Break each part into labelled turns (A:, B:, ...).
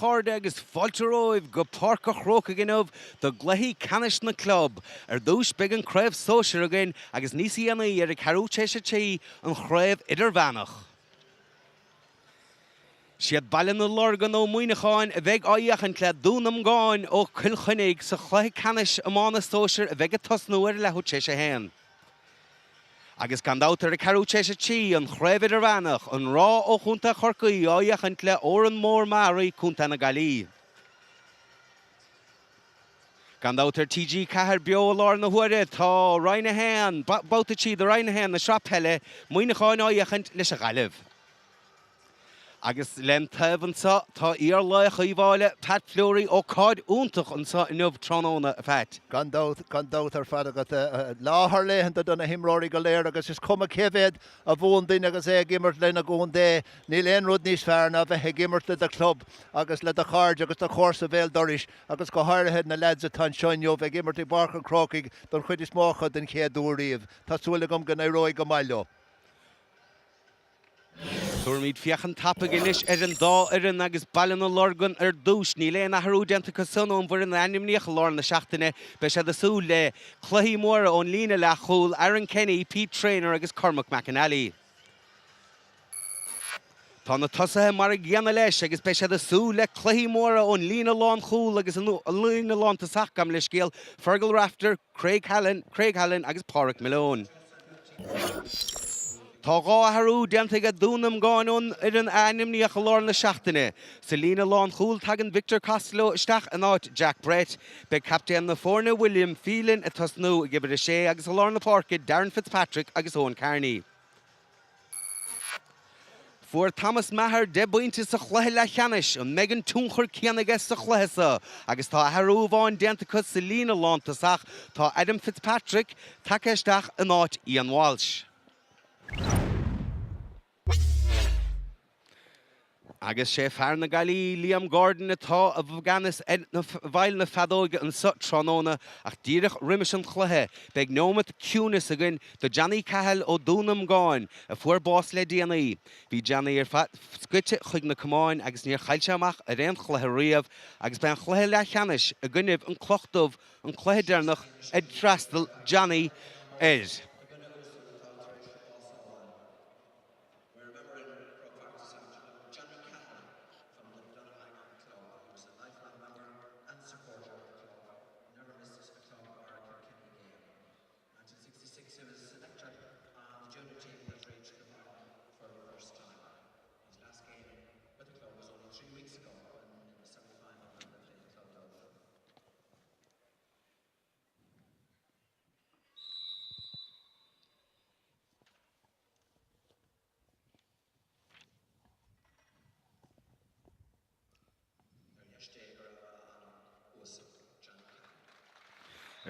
A: Chorda agus Falteróibh go Parca Chróca ginmh do Gluiche Ceannais na club dús began Craobh Sóisear again agus níos Ciannais ar a Craobh an Craobh idirmheanach. Siad Baile na Lorgan ó Muineachán a bheith áiachan le Dún Iomagáin ó Chainnigh sa Chluiche Ceannais Iomána Sóisear a bheith a tosnúir le Chainnigh hen. Agus gandautar a Craobh an Craobh idirmheanach an rá ó chunta chorcaí áiachan le óran mór marí chunta na Galí. Gandautar TG4 BEO lár na huire tá Raine hen, bauta tí do Raine hen na srapheile Muineachán áiachan leis a Gaillimh. Agus len taibhansa tá íorlaich a bháile Pat Fleury ó cád úntach an sa inmh tróna a feit.
B: Gandát ar fad agat láthar léhananta donna himráí go léir agus is cuma cehéad a bhún duine agus é gimmert lena gún dé ní léon rud níos fearna a bheith gimmert le a club agus le a cháird agus a chósa bhéil doris agus go háirithe na leid a tan seineo bheith gimmert i barchan crocaigh don chuid is mácha den chéadúíomh. Tásúla gom go éróid go maiile.
A: Tuairmid fiachan tappa ginis an dá an agus Baile na Lorgan dús ní léon athrú déanta cosúna an bhfuair an animníoch lár na seachtaine be sé asú le Cluiche móra ón lína le chúl Aaron Kenny, Pete Traynor agus Cormac McAnally. Tá na tosathe mar a gceanna leis agus be sé asú le Cluiche móra ón lína lán chúl agus an lína lán ta sachgam le scéal Fergal Rafter, Craig Hallen agus Pádraig Malone. Tá gá athrú déanta go Dún Iomagáin ar an animníoch lár na seachtaine. Sa lína lán chúl tagan Victor Costello isteach an áit Jack Brett, be captain na fórna William Phelan a tosnú a gibir a sé agus a lár na Páirce Darren Fitzpatrick agus Owen Kearney. Fuair Thomas Maher de buinte sa Chluiche le Ceannais an Megan túnchar Ciannigh sa Chluiche agus tá athrú bháin déanta cos sa lína lán tasach tá Adam Fitzpatrick take isteach an áit Ian Walsh. Agus sé fear na Galí Liam Gordon atá a bhganas na bhaile na fadóige an sut tróna ach díreach rimis an Chluiche beag nómat cúnas again do Johnny Cahill ó Dún Iomagáin a fuair bás le DNA. Bhí Johnny ar fat scuite chuig na Cumáin agus níor chailte amach a réon Chluiche riamh agus ben Chluiche le Ceannais a gcuineh an clochtmh an Chluiche dearnach ag trastal Johnny is.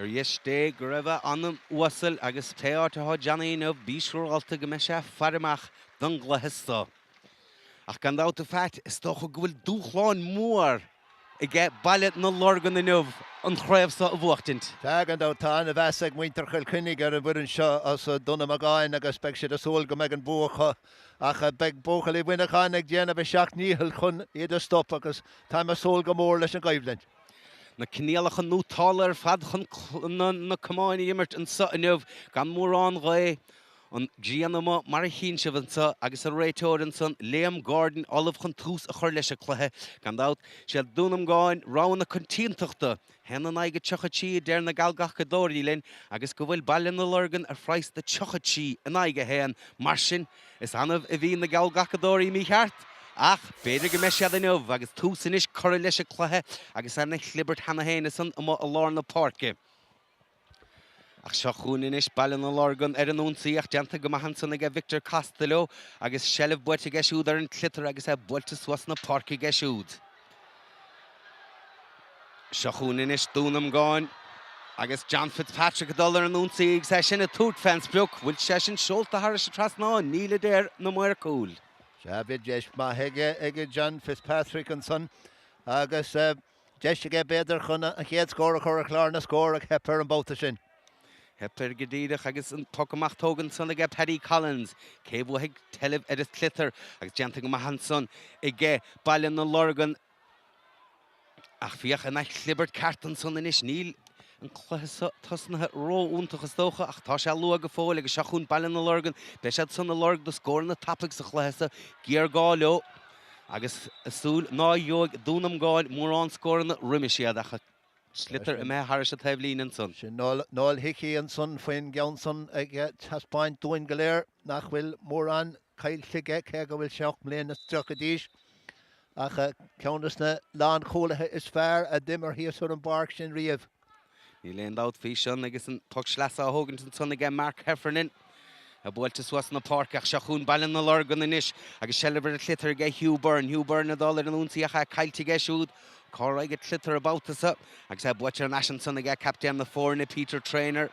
A: Dé go raibh an uasal agus péartá Johnny nó bísúr alta go me sé farimach don Gluiche. Ach gan dáta feit is tócha go bhfuil dúchláin mór I get Baile na Lorgan inmh an Craobh sa a bhuachtint.
B: Tá an dátá a bheits ag muintear Chainnigh ar a bhuiann seo as Dunamaggin agus beag siad a súil go meid an buacha ach beag buachail I Muineachán ag déanamh seach níhil chun iad a stop agus tá a súil go mór leis an gaibhleint.
A: Na cnéalach an nútálar fad chun na Cumáin immert an sa inmh gan mór an ré an Gianama mar hín se vansa agus a réitóir an son Liam Gordon Olive chun tús a chuir leis a Cluiche gan dát sé Dún Iomagáin rán na contíntachta hen an aige tuchatí der na galgacha dóirí linn agus go bhfuil Baile na Lorgan ar phrais de tuchatí an aige hen mar sin is anmh a bhí na galgacha dóirí mí cheart. Ach, beidir go me sé inmh agus túsan is chuir leis a Cluiche agus anna chlibert hena héna san a lár na Páirce. Ach seo chuúin is Baile na Lorgan ar an únsaíocht deanta go maithan ag Victor Costello agus sellh buirte geisiúd ar an clitar agus é buirte suas na Páirce geisiúd. Seo chuúin is Dún Iomagáin agus John Fitzpatrick dul ar an únsaíocht sé sin a túirt fans beag bhfuil sé sin seolta thar sa trasná níle déir na muir cúil.
B: Se bhí deis má ige John Fitzpatrick an son agus deis ige beidir chun a chéad scór a chur a chlár na scór a hepar an bóta sin.
A: Hepper gedíireach agus an pogamachtógan son ag Paddy Collins, cébh ag telh ar is clitar agus deanta go maithan son ige Baile na Lorgan Ach fiach yn eich llibert cartan son yn is níl yn chluasa tasna ro úntach stocha ach tá sé lua go fóil agus seachún Baile na Lorgan be sé son na Lorg do scór na tapig sa chluasa gear gáileo agus súl ná jog Dún Iomagáin mór an scór na riimiisiad ach slitter y me haris a teflin yn son.
B: Sin nôl hici yn son ffyn Giawnson ag tasbain dwy'n galer nach wil mór an cael llygau ceg o wil seach mlaen y strach y dis. Ach cewnus na lan chwle is fair a dimmer hi sur yn bark sin rief.
A: Ní leon dát fí sin agus an tug sleasa a thugann san son ige Mark Heffernan. A bhfuilte suas na park ach seachún Baile na Lorgan inis agus sellibir a clitar ige Hugh Byrne a dálar an únsaíocha cailte ige siúd. Cora ige clitar a báutasa agus a bhfuilte an asan son ige captain na fórna Peter Trainer.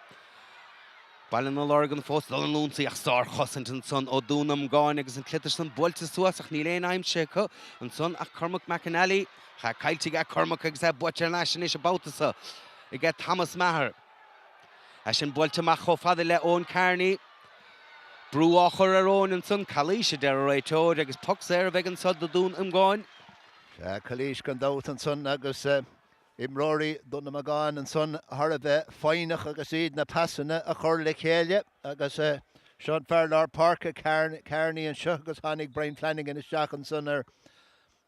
A: Baile na Lorgan fós dal an únsaíoch star chosint an son ó Dún Iomagáin agus an clitar san bhfuilte suas ach ní leon aimse chu an son ach Cormac McAnally cha cailte ige Cormac agus a bhfuilte an asan is a báutasa. I get Thomas Maher. As in Builte Macho Father le own Carney. Brew Ochor own and son Cluiche der Raito, agus Pucks there vegan sod the Dún Iomagáin.
B: Cluiche gan daut an son agus Imrory Dunamaggin and son Harve Feinach agus iad na passana a chur le chéile agus Sean Fairlar Parker Carney and Shugus Hannig Brian Flanagan is Jack and son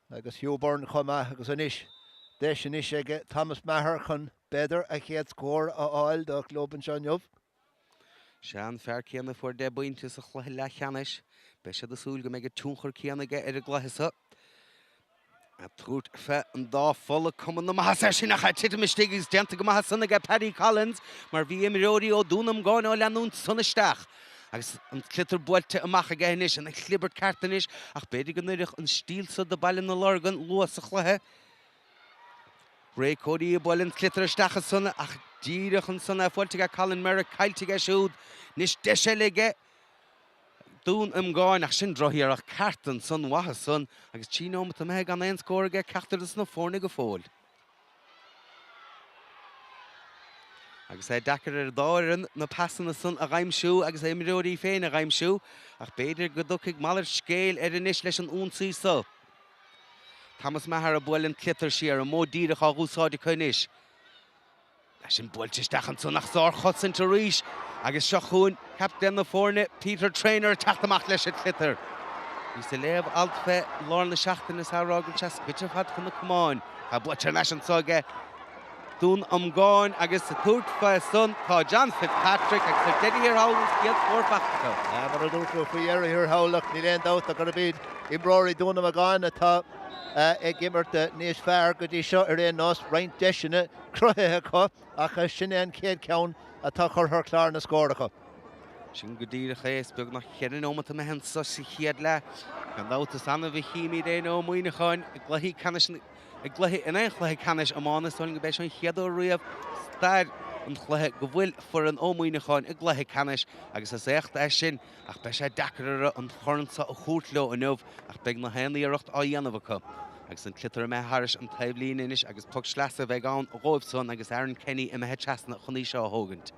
B: agus Hugh Byrne chuma agus anish. Deis an is ag Thomas Maher chun beidir a chéad scór a áil do Glóban Sean Jobh.
A: Sean fear céanna fuair de buinte sa chluithe le Ceannais. Be sé súil go méid túnchar céanna ige ar a gluithesa. A trút fe an dá fola cuman na maithe sin nach tiite mistigis denta go maithe sanna ige Paddy Collins mar bhí imiróí ó Dún Iomagáin ó leanún sunisteach. Agus an clitar builte amach ige inis an ag libert cartanis ach beidir go nuireach an stílsa de Baile na Lorgan luas sa chluithe. Ray Cody a ball in clitter stachas son ach díirech an son a fáilte Colin Merrick cailte siúd nis deise Dún Iomagáin ach sin drohiar ach cartan son watha son agus Chino mat me gan ein scór ige cartar is na fórna go fóil. Agus dakar ar dáirin na passan son a raimsú agus imiróí féin a raimsú ach beidir go dúcaigh malar scéil ar inis leis an únsaí so. Thomas Maher a bhfuil an clitar siar a mó díirech á gúsáide chuinis. Leis sin bhfuilte stachan son nach sár chosan tar ríis agus seachún captain na fórna Peter Trainer teachtamach leis a clitar. Bhí sa léamh altfe lár na seachtain is árágan teas bitte fad chun na cumáin. A bhfuilte leis an sóge Dún Iomagáin agus sa túirt fa son tá John Fitzpatrick agus sa dedií ar hálas giad fórfachta.
B: Mar a dúrú faoi ar hir hálach ní leon dát a gur bíd Imrory Dún Iomagáin atá ag gimmert níos fearr go dtí seo ar réon nás roinnt deisina cruthaithe chu ach sin an céad ceann atá chur chlár na scóracha.
A: Sin go dtír a chéas beag nach cheann ómata me hen sa si chiad le gan dátas anna bhí chiimí réon ó Muineachán ag gluithí canis ag gluithí in éon chluithí canis amána sáin go béis an chiadú riamh stair an chluithí go bhfuil for an ó Muineachán ag gluithí canis agus is écht é sin ach be sé deacrar an chornsa a chuútló a nómh ach beag na héanaíocht á dhéanamh chu. Agus an clitar me haris an taimhlín inis agus pug sleasa bheith an róibhson agus Aaron Kenny i me teasna chuní seo hógant.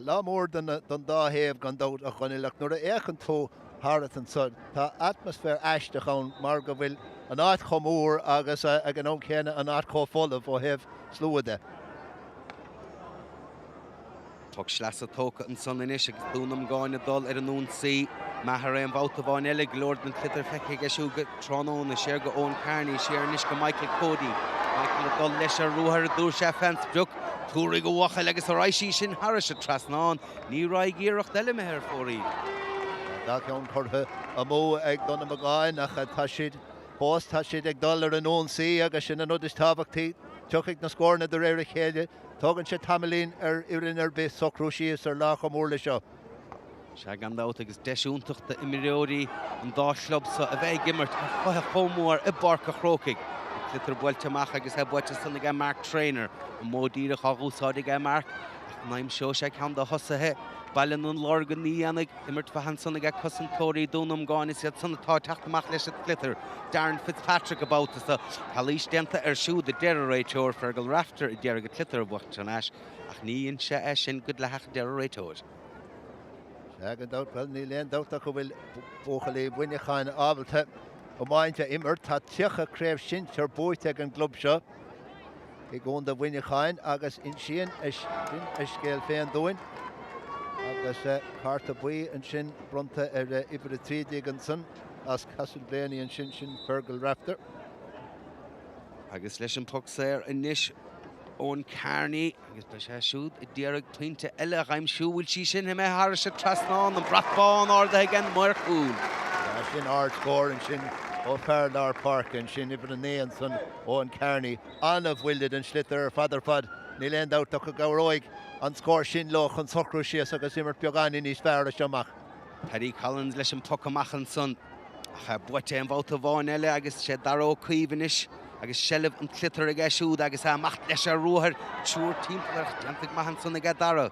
B: Lá mór den dáhéamh gan dát a chuineach nuair a échan tó hárat an son. Tá atmosfér eiste chun mar go bhfuil an áit chomór agus ag an ócéine an áit chófolamh ó heh slúide.
A: Tug sleasa tóca an son inis agus Dún Iomagáin a dul ar an únsaí Maher an bhauta bháin eile glóir an clitar feice siúga tránón na séar go ón Carney séar níos go Michael Cody. Michael a dul leis a rúthar a dúr sé fens breach túraí go bhacha agus a raisí sin haris a trasnáin ní raig íireacht eile me ar fórí.
B: Dá ceann chutha a mó ag Dún Iomagáin ach tá siad bós tá siad ag dul ar an ónsaí agus sin an nudis tábhachtaí tuchaigh na scórna do réir a chéile tugann sé tamlín ar irin ar bith socrúsíos ar lá chomór le seo.
A: Se gan dát agus deisiúntaachta imiróí an dáslub sa a bheith gimmert a chutha chomór i barca chrócaigh. Clitar bhfuilte amach agus he builte san ige Mark Trainer an módíirech á gúsáide ige Mark ach naim seo sé ceann do hosathe Baile na Lorgan ní annig imirt fahan san ige cosantóirí Dún Iomagáin is iad san atá teachtamach leis a clitar Darren Fitzpatrick a báutasa chalís denta ar siúd a deir fergal rafter i deir go clitar bhacht an ais ach níon se é sin go leach deir
B: Gan dát well ní leon dát go bhfuil bóchalí Muineachán ábalta ó máinte imirt tá tucha Craobh sin tar búite an glub seo I gún de Muineachán agus in sin is scéal féin dúin. Agus carta buí an sin bronta ibre trídig an san as Castleblayney an sin Fergal Raptor.
A: Agus leis an puck séir inis ón Carney agus ba sé siúd I ddíreach tuinte eile raim siúil sí sin he mé har se trasnán an bratbán orda igen mar cún.
B: Sin ard score an sin ó Fairlar Park an sin ibre an san ón Carney anna bhfuilid an slitter fadar fad ní len out go gabhróig an scór sin loch an socrú sias agus immert beagán in níos fearr seach.
A: Paddy Collins leis an puck amach an son a buite an bhóta bháin eile agus sé daró cuiomhanis agus sellh an clitar a siúd agus a macht leis a ruúthir túr tímplar deantaigh maithan son a dara.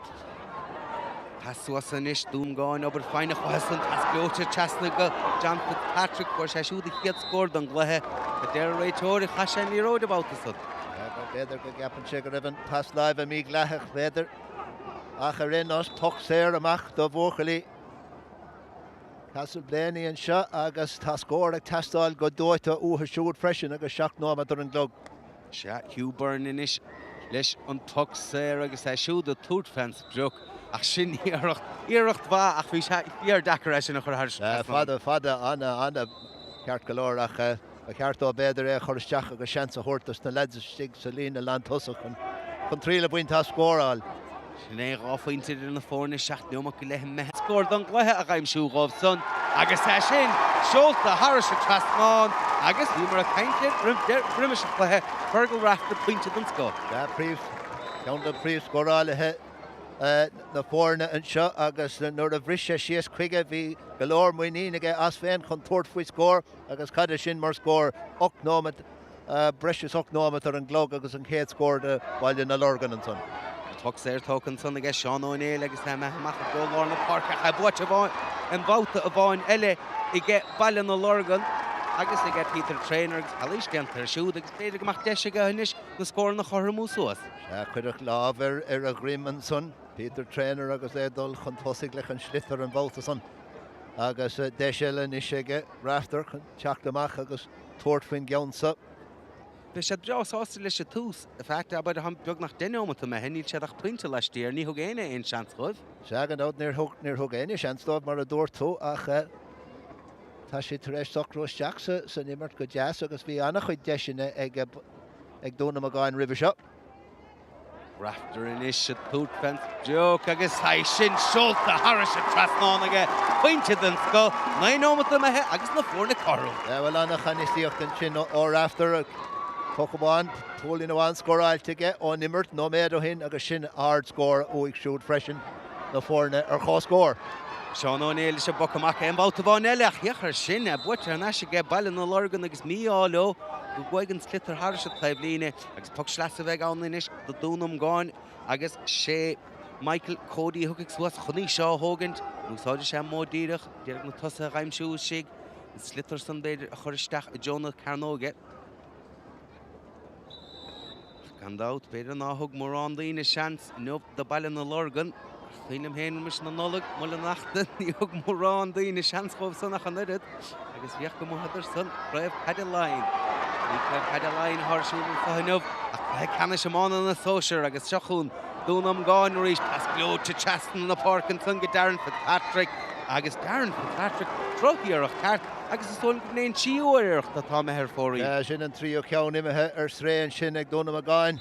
A: Tasúas inis Dún Iomagáin obair fáinne chuhasan tas Cluiche Chainnigh go John Fitzpatrick chuir sé siúd I chiad scór don gluthe a deir réitóir cha sé ní róid abáta son.
B: Beidir go gapan sé go raibh pas live a mí gleithech beidir ach a rinn os tuch séir amach do bhóchalí Castleblayney an seo agus tá scór ag testáil go dóite uair siúd freisin agus seach nómad ar an glog.
A: Se Hugh Byrne inis leis an tuch séir agus é siúd a túrt fens brioc ach sin íirecht bha ach bhí sé íar dachar sin a chur
B: Fada anna ceart go leir ach a ceartó beidir choristeach agus sean a thuirtas na leidir stig sa lína land tosach chun tríle buintá scóráil.
A: Sin é ráfainte in na fórna seach neomach go leith me scór don gluthe a raim siúgáibh son agus é sin seolta Harris a trasnán agus bhí mar a cainte riime a gluthe Fergal Raptor pointe don scó.
B: Ceann de príomh scóráilethe na fórna an seo agus nuair a bhrise síos chuige bhí go leor muoíige as féin chun tuairt faoi scór agus cad sin mar scór 8 nómad breis 8 nómad ar an glog agus an chéad scór de Baile na Lorgan an son.
A: Tuch séir tócan son agus Seán O'Neill agus tá meach go Lorna Park a buite bháin an bhóta a bháin eile I gé Baile na Lorgan agus I gé Peter Trainer agus halís gentar siúd agus féidir go macht deise go inis na scór na chorra músúas.
B: Chuireach lábhar ar a Grim an son Peter Trainer agus dul chun tosaigh le an slittar an bhóta son agus deisiile ní sige Raptor chun teach amach agus tuairt faoin geansa.
A: Bhí sé dreásásta leis a tús a feicte a bud a beag nach duineomata me heníil seach pointe leis tíir ní thug éine on seans chuibh.
B: Seagan ád níor thug éine seanstáid mar a dúir tú ach tá sé tar éis socrúis teach san immert go deas agus bhí annach chuid deisina ag Dunamaggin River seo.
A: Raptor inis a tút fence joke agus ha sin seolta Harris a trasnán aige pointe den scó naómata me agus na fórna carú.
B: Bhfuil annach chanisíocht an sin ó Raptor Cócháin tólín bháin scóráilte ó nimmert nó méad ó hin agus sin ard scór óigh siúd freisin na fórna ar chó scór.
A: Seán O'Neill se bocamach an bhóta bháin eile ach dhiachar sin a buite an eise gé Baile na Lorgan agus míáó go bhaigen slitar Harris a Taibhlíne agus puc sleasa bheith an inis do Dún Iomagáin agus sé Michael Cody thuigh suas chuní seo thugant úsáidir sé módíireach dearach na tusa raimsú sig slitar san beidir a choristeach a Jonah Carnóge. Gandát beidir náthug mar an daoine seans inop do Baile na Lorgan chuoinem héanam mis na nolag mula nachta ní thug mar an daoine seans chomh sannach an irid agus bhíoch go muhadidir san Craobh Cadeline. Cadeline thsúil fahinmh a canna semána na Sóisear agus seachún Dún Iomagáin éis pas Cluiche Chastain na Park an san go Darren Fitzpatrick agus Darren Fitzpatrick trochiíarach ceart agus is tóil go néon tíúireacht atá me ar fórí.
B: Sin an trío ceann imethe ar sréan sin ag Dunamaggin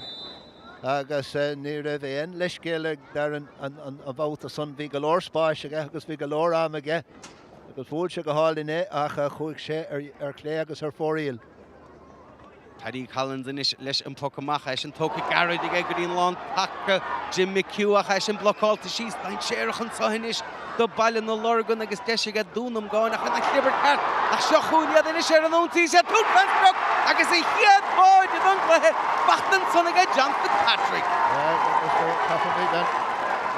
B: agus ní raibh éon leis céile Darren an bhóta son bhí go leor spáis aige agus bhí go leor am aige agus bhúil se go hálainné ach chuig sé ar clé agus ar fóríil.
A: Paddy Collins inis leis an pocamach eis an tóca garad ag éigeíon lán taca Jim McHugh eis an blocáilta síos dain séireach an sahinis do Baile na Lorgan agus deise go Dún Iomagáin ach an clibar ceart ach seochúniad inis ar an óntaí sé tú fensbroch agus i chiad báid an gluthe bachtan son aige John Fitzpatrick.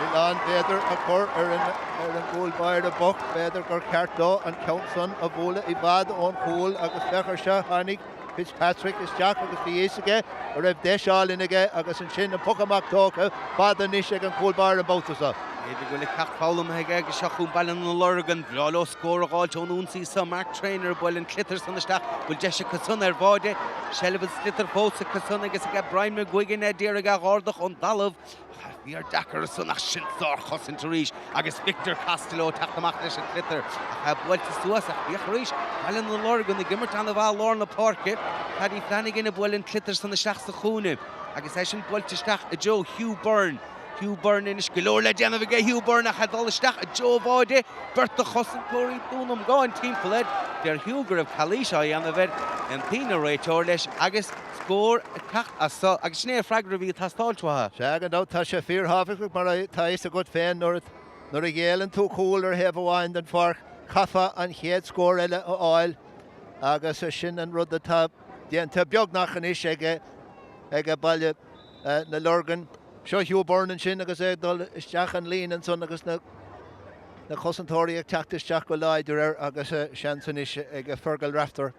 B: Milán beidir a chur ar an gúlbáir a boch beidir gur ceartdó an count son a bhla I bhd ón chúl agus fechar se Chainnigh Fitzpatrick is teach agus bhí éige a raibh deisiáil inige agus an sin an pocamach tócha bad an níos ag an cúlbáir an bótasa.
A: Éidir go le cecht fálam heige go seachún bailin na Lorgan bhláló scór gáil John Únsí sa Mark Trainer bailin clitar san isteach bhfuil deise casun bháide sellbh slitar fósa casun agus a Brian McGuigan déir a gáardach an dalamh Bhí ar dachar sunach sin sár chosin ríis agus Victor Castello taachtamach leis an clitar a bhfuilta suasach bhíoch ríis bailin na Lorgan na gimmart an bhá Lorna Parke Paddy Flanagan a bailin clitar san isteach sa chúna agus é sin bhfuilta isteach a Joe Hugh Byrne Hugh Byrne in Iscalor le déanamh ige Hugh Byrne a chadal isteach a Joe Bháide Berta chosan tóirí Dún Iomagáin timppla dear Hugh gur Cluiche a dhéanamh an tína réiteoir leis agus scór a cecht agus sné freigra bhí tastáiltwatha.
B: Seagan dá tá sé fíorthafach mar tá is a go féin nuair a ghéalann tú cúlar hebh bháin den far cafa an chéad scór eile ó áil agus sin an rud atá déanta beagnach an is ige baile na Lorgan. Seo Hugh Byrne sin agus é dul isteach an líon an son agus na chosantóiríocht teachtasteach go láidir agus seansan is ag fergal raftar.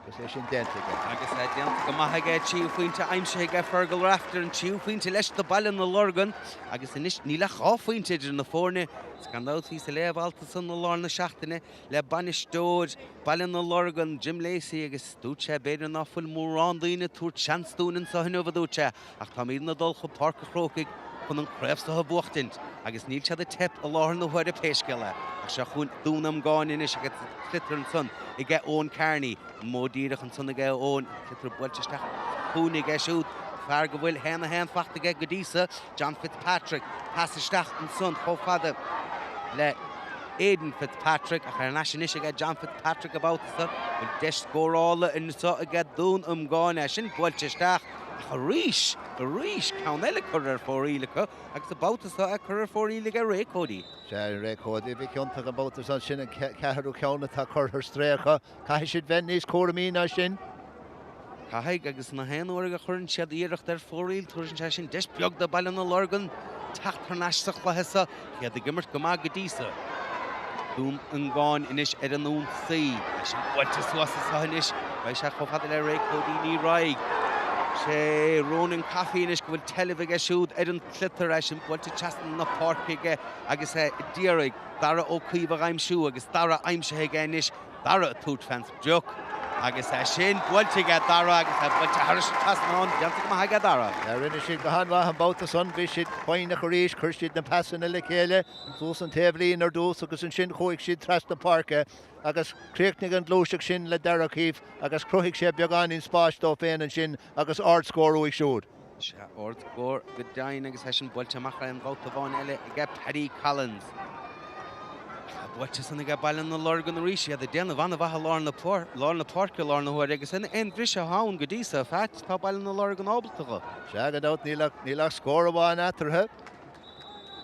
B: Agus é sin déanta.
A: Agus é déanta go maithaige tíomhfuointe aimse ag fergal raftar an tíomhfuointe leis do bailin na Lorgan agus inis ní le cháfuointe idir na fórne Scandal hí sa léamhálta san na Lorna seachtaine le banistóid bailin na Lorgan Jim Lacey agus dúte beidir ná fuil mórrán daoine túir seanstúnan sa hinmh dúte ach tá míad na dul go parca chrócaigh chun an creibhsa bhuachtaint agus níl tead a tep a láthir na huair a péisceile ach se chun Dún Iomagáin inis agus clitar an son i gceith ón Ceannigh módíireach an son i gceith ón clitar builteisteach chúna i gceith siúd fear go bhfuil hen fachta ige go dísa John Fitzpatrick passisteach an son chomh le Aidan Fitzpatrick a chuir naisinis ige John Fitzpatrick abáta bhfuil deis scórála in sa ige Dún Iomagáin sin builteisteach a ríis cán eile chuir fórílacha agus a báta a chuir fórílacha récódaí.
B: sé récódaí bhí ceanta an báta san sin ceathrú ceanna tá chuir stréacha cai siad bheith níos córamí ná sin.
A: Cahaig agus na héanúir a churann siad íirecht ar fóríl tuairisn sin deis beag de bailin na Lorgan teachtar naisach lethesa chéad a gimmart go má go dísa. Dún Iomagáin inis ar an ún saí leis an bhailte suasa sa inis bheith se chomhfada le récódaí ní raig. sé Ronan Caffey inis go bhfuil telefig siúd ar an clitar sin bhailte teastan na parcaige agus díraigh dara ó cuomh aimsú agus dara aimse ige inis dara a tút fans joc. agus sin bhailte dara agus bhailte thras tasán deanta go haige dara.
B: Rinne siad go hanmha an báta son bhí siad chuoine go ríis chuir siad na passanna le chéile dús an taobhlín ar dús agus an sin chuig siad tras na parca agus críochnig an glúiseach sin le dearachíh agus cruigh sé beagán in spáis dó féin an sin agus ard scóirúigh siúd.
A: Se ord scór go dain agus sin bhailte machra an bhálta bháin eile ige Paddy Collins. Bhailte sanna ige bailin na Lorgan ríise a déanamh anna bhatha Lorna Parca Lorna huair agus in bhríse hán go dísa feit tá bailin na Lorgan ábaltacha.
B: Se go dát nílach scór bháin atarthe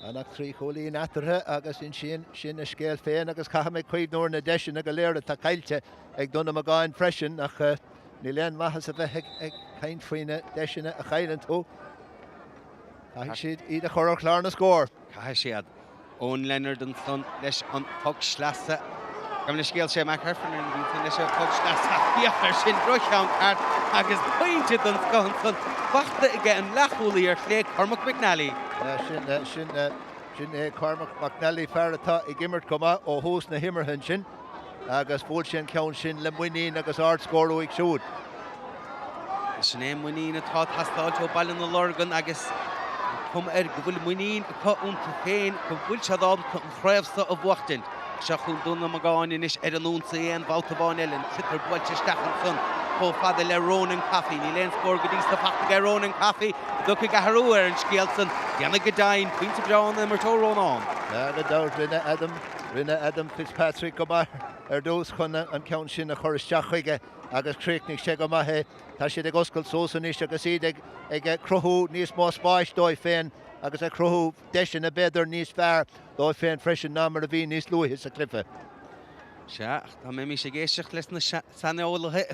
B: annach trí cholín atarthe agus in sin a scéal féin agus chahamid chuomh nóir na deisina go léir tá caiilte ag Dunamaggin freisin ach ní leon maithas a bheith ag caint faoine deisina a chailann tú. Caithigh siad iad a chorach lár na scór.
A: Caithigh siad ón Leonard an son leis an pug slasa. Gam le scéal sé mac harfan an bhíon leis an pug slasa fiachar sin brocheán art agus pointed an scohan son bachta ige an lechúlaí ar chlé Cormac McNally.
B: Sin é Cormac McNally fearratá i gimmart cuma ó hús na himmarthain sin agus bhfuil sin ceann sin le muoín agus ard scóirúigh siúd.
A: Sin é muoín atá tastáilte bailin na Lorgan agus chum go bhfuil muoín únta féin go bhfuil se dábalta an chréibhsa a bhuachtaint. Se chun Dún Iomagáin inis ar an únta éon bhálta bháin eile clitar bhailte stechan son có fada le Ronan Caffey ní leon scór go dísta fachta go Ronan Caffey ducha go tharú ar an scéal san déanana go dain puinte breána mar tórónán.
B: Le dá rinne Adam Fitzpatrick go mar ar dús chun an ceann sin a choristeach chuige agus críochnig sé go maithe tá siad ag oscail sósan is agus iad ag cruthú níos má spáis dóibh féin agus a cruthú deisina beidir níos fearr dóibh féin freisin ná mar a bhí níos luaithe sa clifa.
A: Tá mé mí sé géisteach leis na sanolalathe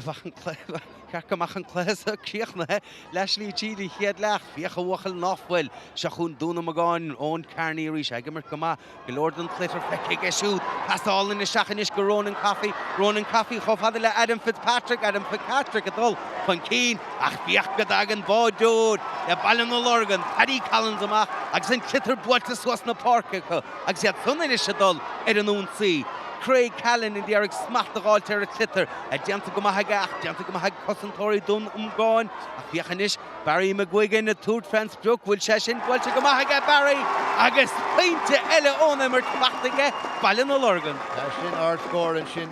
A: ceachach an chléasa Ciochnathe leis lí tíí chiad leach bhíocha bhachal nachhfuil se chun Dunamaggin ón Carníí se gimar go go Lorgan Clitter feice siút Pastálan na seachanis go Ronan Caffey chofada le Adam Fitzpatrick adul chun cín ach bíoch go dagan bádúd le ballan na Lorgan Paddy Collins amach agus an Clitter builta suas na parca chu agus iad thunaine se dul ar an únsaí. Craig Callan in the Eric smacht the Alter a Clitter, a Janta Gomahagach, Janta Gomahag Concentori Dún Iomagáin, a Fiachanish, Barry McGuigan, a Tour Fence Brook, Will Sheshin, Walter Gomahaga Barry, Agus Painte Ella Onamer Tmachtige, Baile Lorgan.
B: Shin art score and Shin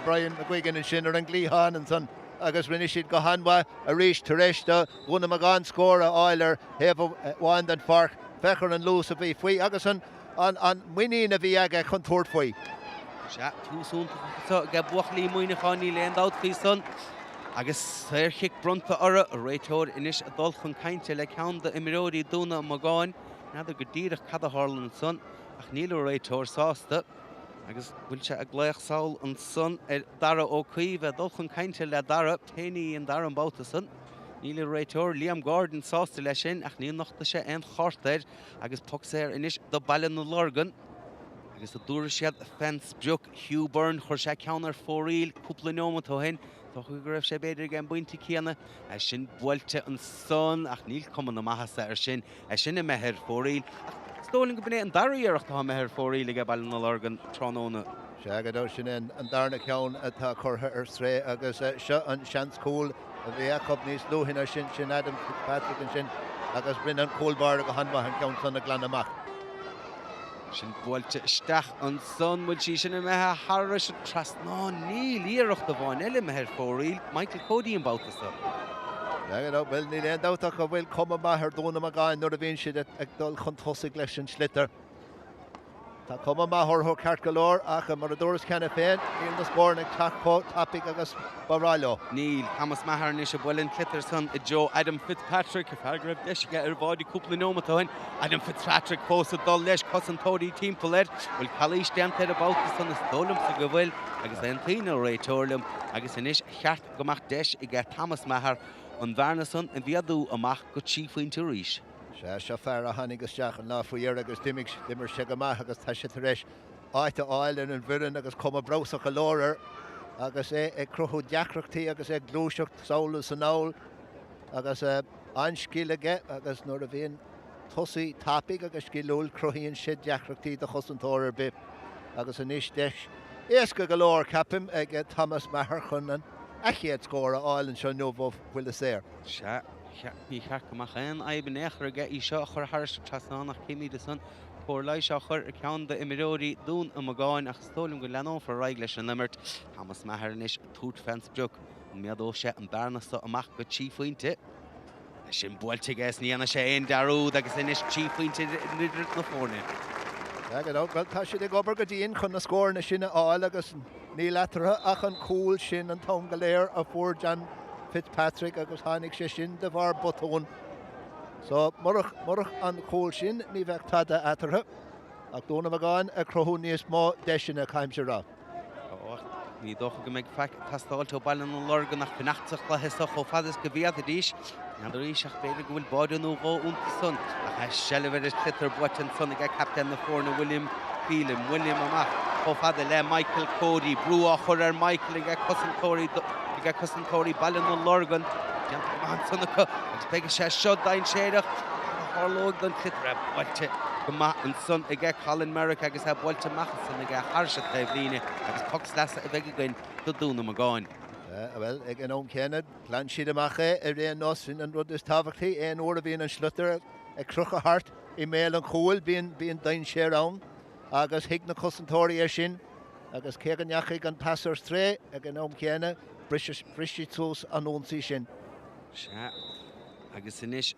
B: Brian McGuigan and Shin and Gleehan and son. Agus Rinishid Gohanwa, a Rish Tereshta, Dunamaggin score, a Euler, Hevo, Wand and Fark, Fecher and Loose of Fui, Agason, on winning a Viaga Contour Fui.
A: Tú sún ga buachlí Muineachán í leon dát fí son agus sairchic brunta ara a réitóir inis a dul chun cainte le ceann de imiróí Dún Iomagáin nadidir go dtíreach cad a Hurling son ach níl réitóir sásta agus bhfuil se a gléach saoil an son dara ó cuomh dul chun cainte le dara téanaí an dar an báta son níl réitóir Liam Gordon sásta lei sin ach níl nachta sé an chortair agus pucséir inis do Baile Lorgan agus a dúra siad a fence Brook Hugh Byrne chuir sé ceannar fóríl cúpla nóma tó hen tá chu go raibh sé beidir gan buinte céanna a sin buailte an son ach níl cuman na maithasa ar sin a sin a methir fóríl stóling go bné an daríarach tá methir fóríl ag Baile Lorgan trónóna.
B: Seagadó sin an darna ceann atá chutha ar sré agus seo an seanscúil a bhí acup níos luhinna sin Adam Fitzpatrick an sin agus brin an cúlbar a go hanmha an ceann san na Glanamach.
A: Sin buailte isteach an son bhfuil sí sin methe Harra sin tras ná níl íirecht a bháin eile methir fóríl Michael Cody an báta.
B: Seagadó bhfuil ní leon dáach go bhfuil cuma maithir Dunamaggin nuair a bhíonn siad ag dul chun tosaigh leis an slitter. Tá cuma maithir thu ceart go leor ach mar a dúras cena féin íon na scór ag tapig agus baráilo.
A: Níl Thomas Maher ní sé bhfuilinn Clitter son i Joe Adam Fitzpatrick a feargribh leis go ar báidí cúpla nóma tóin Adam Fitzpatrick fósa dul leis cosantóirí timppla bhfuil chalís deantar a báta san is dólam sa go bhfuil agus an tíine réitóirlim agus inis cheart gomach deis i g Thomas Maher an bharna son an bhíadú amach go tíofaointe ríis.
B: Se fear a hanig isteach an láfuíar agus dimir se go maith agus tá sé éis áite áilen an bhuiin agus cuma brosach a lóir agus é cruthú deacreachtaí agus é glúiseacht saolas an áil agus anscíige agus nuair a bhíon tosaí tapig agus scilúil cruthíonn si deacreachtaí de chosantóir bib agus an níos deis éasca go leir capim ag Thomas Maher chun an echéad scóir a áilen seo nómh bhfuil a séir.
A: Ní cheach goach an AIB nechar a í seo chur thirsta trasánach cimí de san chur lei seo chur ar ceann de imiróí Dún Iomagáin ach stólim go leanón for raig leis an nimmert Thomas Maher inis Tour Fence Brook an miadó sé an darnasta amach go tíofaointe sin buailte gas níana sé aon darúd agus inis tíofaointe nidir na fórne.
B: Well tá si ag obair go dtíon chun na scóir na sinna áil agus ní letartha ach an cúil sin an tom go léir a fuór John Fitzpatrick agus hánig sé sin de bhar botón. So marach an cúil sin ní bheith tada atartha ach Dunamaggin a crothú níos mó deisina caiimse rá.
A: Ní dócha go méid tastáiltó Baile Lorgan nach finachtach le heach ó fadas go bhíad a díis Nadidir ríiseach beidir go bhfuil báideanú ó únta son a sellhar is Clitter buaitin son ag captain na fórna William amach ó fada le Michael Cody brúá chur ar Michael ag cosantóirí Baile Lorgan sanna agus beige sé seo dain séireach hálóg don Clitter a buailte go an son ag Colin Merrick agus a buailte machas san ag hairse taobh líine agus cox leasa a bheith againn do Dún Iomagáin.
B: Well, ag an ón ceannad, plan siad amach a réon nos sin an rud is tábhachtaí éon uair a bhíon an slutter ag crucha hart i méil an chúil bíon dain sé rán agus hiic na cosantóirí ar sin agus céganneach an pasar stré ag an ón ceanna brisí tús an ónsaí sin.
A: Agus inis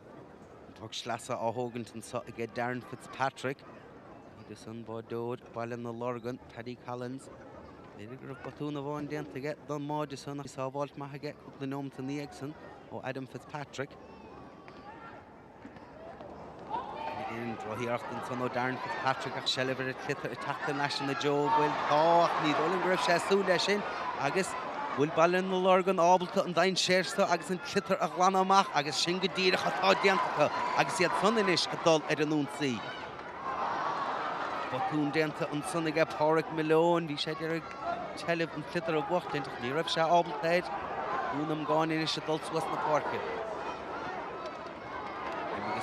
A: tug sleasa á thógann sa ag Darren Fitzpatrick idir san bádóid Baile Lorgan Paddy Collins Níl gur batúna bháin déanta aige don máide sanna sábháilt maith aige cúpla nómta níagsan ó Adam Fitzpatrick. Tráchtaireacht an son ó Darren Fitzpatrick ach Shelliver clitar I tachta leis na Joe bhfuil tá ní dul an gribh sé sú leis sin agus bhfuil ballin na Lorgan ábalta an dain séirsta agus an clitar a glan amach agus sin go díreach atá déantacha agus iad son inis a dul ar an únsaí. Batún déanta an son ige Pádraig Malone bhí sé ar teleb an clitar a bhacht déantach ní raibh sé ábaltaid Dún Iomagáin inis a dul suas na párca.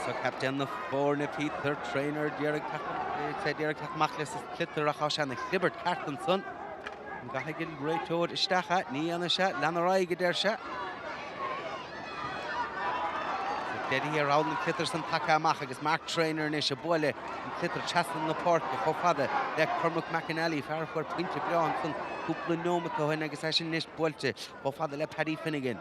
A: So captain na fórna Peter trainer Derek Machles clitar a chasan na Clibbert Cartenson gahagil réitóir istecha ní anna se lenaráige der se. Dedi ar áil na clitar san take amach agus Mark trainer ní se Baile an clitar chastan na párca cho fada le Cormac McAnally fear chuir puinte beán san cúpla nómata hain agus sin níos builte cho fada le Paddy Finnegan.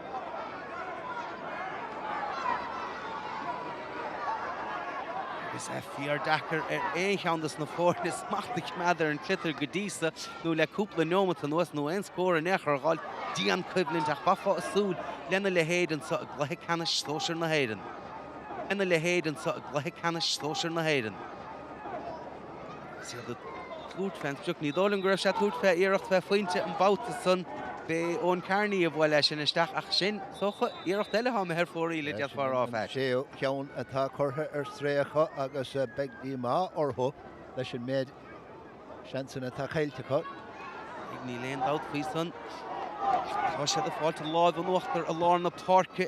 A: Is fear Dakar éanchándas na fórna smachtaigh meadar an clitar go díosa nó le cúpla nómata nuas nó ein scór an echar gáil dían cuiblinn ach bafa a súl lena le héidan sa a gluthe Ceannais Sóisear na héidan. Lena le héidan sa a gluthe Ceannais Sóisear na héidan. Siad a túrtfein tuach ní dul an gribh sé túrtfe iirecht fe faointe an bouta san be ón Carney a bhfuil leis sin isteach ach sin socha iirecht eile ha me ar fórí le dead far off eis.
B: Sé ceann atá curtha ar stréacha agus beag díomá orthu leis an méid seansan atá chailtecha.
A: Ag ní léon dát faoi san. Tá sé a fáilte láid an uachtar a lár na párca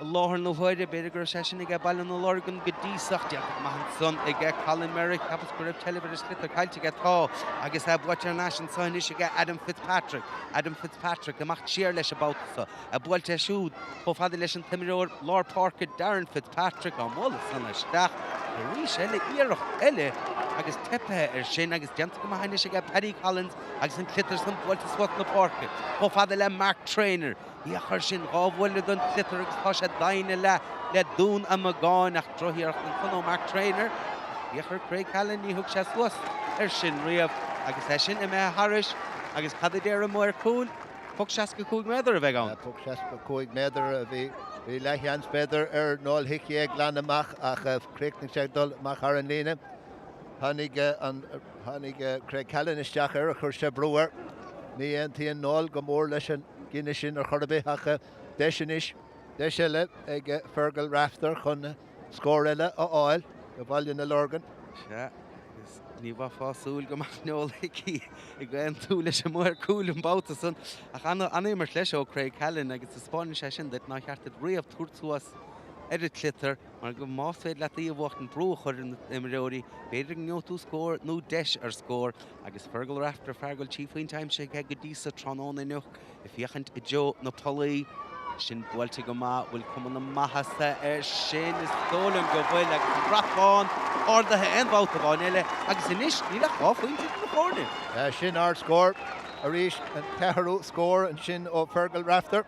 A: a láthar na bhaide beidir gur sé sin ag baile na Lorgan go díosach deach maithan son ag Colin Merrick capas go raibh televidir clitar cailte tá agus buailte national son is ag Adam Fitzpatrick amach tíar leis a báta a buailte siúd cho fada leis an timireoir lár párca Darren Fitzpatrick an mhla san isteach a rís eile iirecht eile agus tepethe ar sin agus deanta go maithaine ag Paddy Collins agus an clitar san buailte suat na párca cho fada le Mark Trainer í a chuir sin gábhfuil don clitar agus tá sé daine le Dún Iomagáin ach droiíocht an fan ó Mark Trainer í a chuir Craig Callan ní thug sé suas ar sin riamh agus é sin I me Harris agus cad déir a mór cúil Pug 65 méadar a bheith ann.
B: Pug 65 méadar a bhí leicheans beidir ar nóil hiici ag lean amach ach creic sé dul amach ar an líne. Tháinig Craig Callan isteach ar a chuir sé breúir. Ní aontaíon nóil go mór leis an gine sin ar chorbe hacha deisianis deisiile ag Fergal Rafter chun scór eile á áil go bhaile na Lorgan.
A: Ní bha fásúil go maith neol hici I ghain tú leis an mór cúil an báta san ach anéimar leis ó Craig Callan agus is Spáin sé sin dat ná cheartad riamh túirtúas ar a clitar mar go más féad le í bhacht an brú chuir an imireoirí beidir an tú scór nó deis ar scór agus Fergal Rafter Fergal Chiefhain time sé go díosa trónán inuch I bhíochant I Joe na Polaí sin bhailte go má bhfuil cum na maithasa ar sin is tólam go bhfuil agus brafáin ordathe an bháta bháin eile agus inis ní le cháfuinte na fórne.
B: Sin ár scór a rís an teharú scór an sin ó Fergal Rafter.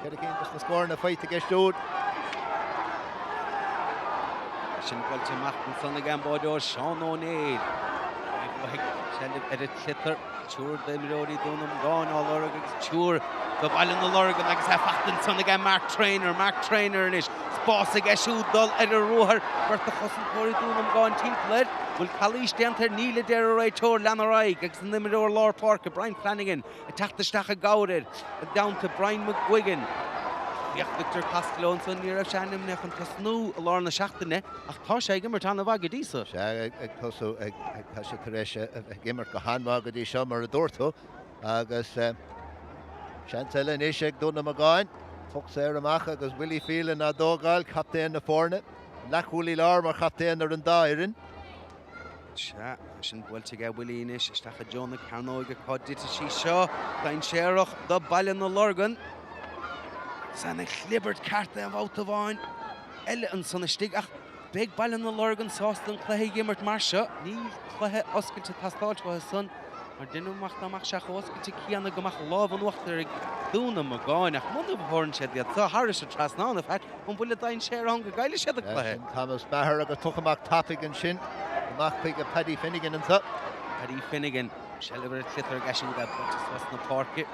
B: Cad cíntas na scór na feite geistúd.
A: Sin bhailte machtan sanna gan báidóir Seán O'Neill. Ar a clitar túr d'imireoirí Dún Iomagáin á Lorgan agus túr go baile na Lorgan agus fachtan sanna gan Mark Trainer inis spás ag eisiú dul ar a ruthar berta chosantóirí Dún Iomagáin timplad bhfuil chalís déantar níle deir a réitóir lenaráig agus an imireoir lár párca Brian Flanagan a teachtasteach a gáidir downta Brian McGuigan Victor Castellón son ní raibh seanim nech an tasnú a lár na seachtaine ach tá sé gimmar tána bha go díosa.
B: Se ag tosú ag tá sé taréise gimmar go hanmha go dtí seo mar a dúirtú agus seantaile inis ag Dún Iomagáin fug sé ar amach agus Willie Phelan a dógáil captéin na fórne lechúlaí lár mar captéin ar an dáirin.
A: Sin bhailte go Willie inis isteach a Jonah Carnóige codite sí seo dain séireach do baile na Lorgan Sanna Clibbert carta an bhóta bháin eile an sanna stig ach beag baile na Lorgan sástan cluiche gimmart mar seo ní cluiche oscailte tastáilthe san mar duine amach seach oscailte cíanna gomach láb an uachtar ag Dún Iomagáin ach muna bhórn sé diaad tá Harris a trasnána feit an bhfuil dain séir an go gaiile siad a cluiche.
B: Thomas Maher agus tuchamach tapig an sin amach chuig a Paddy Finnegan an sa.
A: Paddy Finnegan Shelliver clitar gasisiú a butas na párca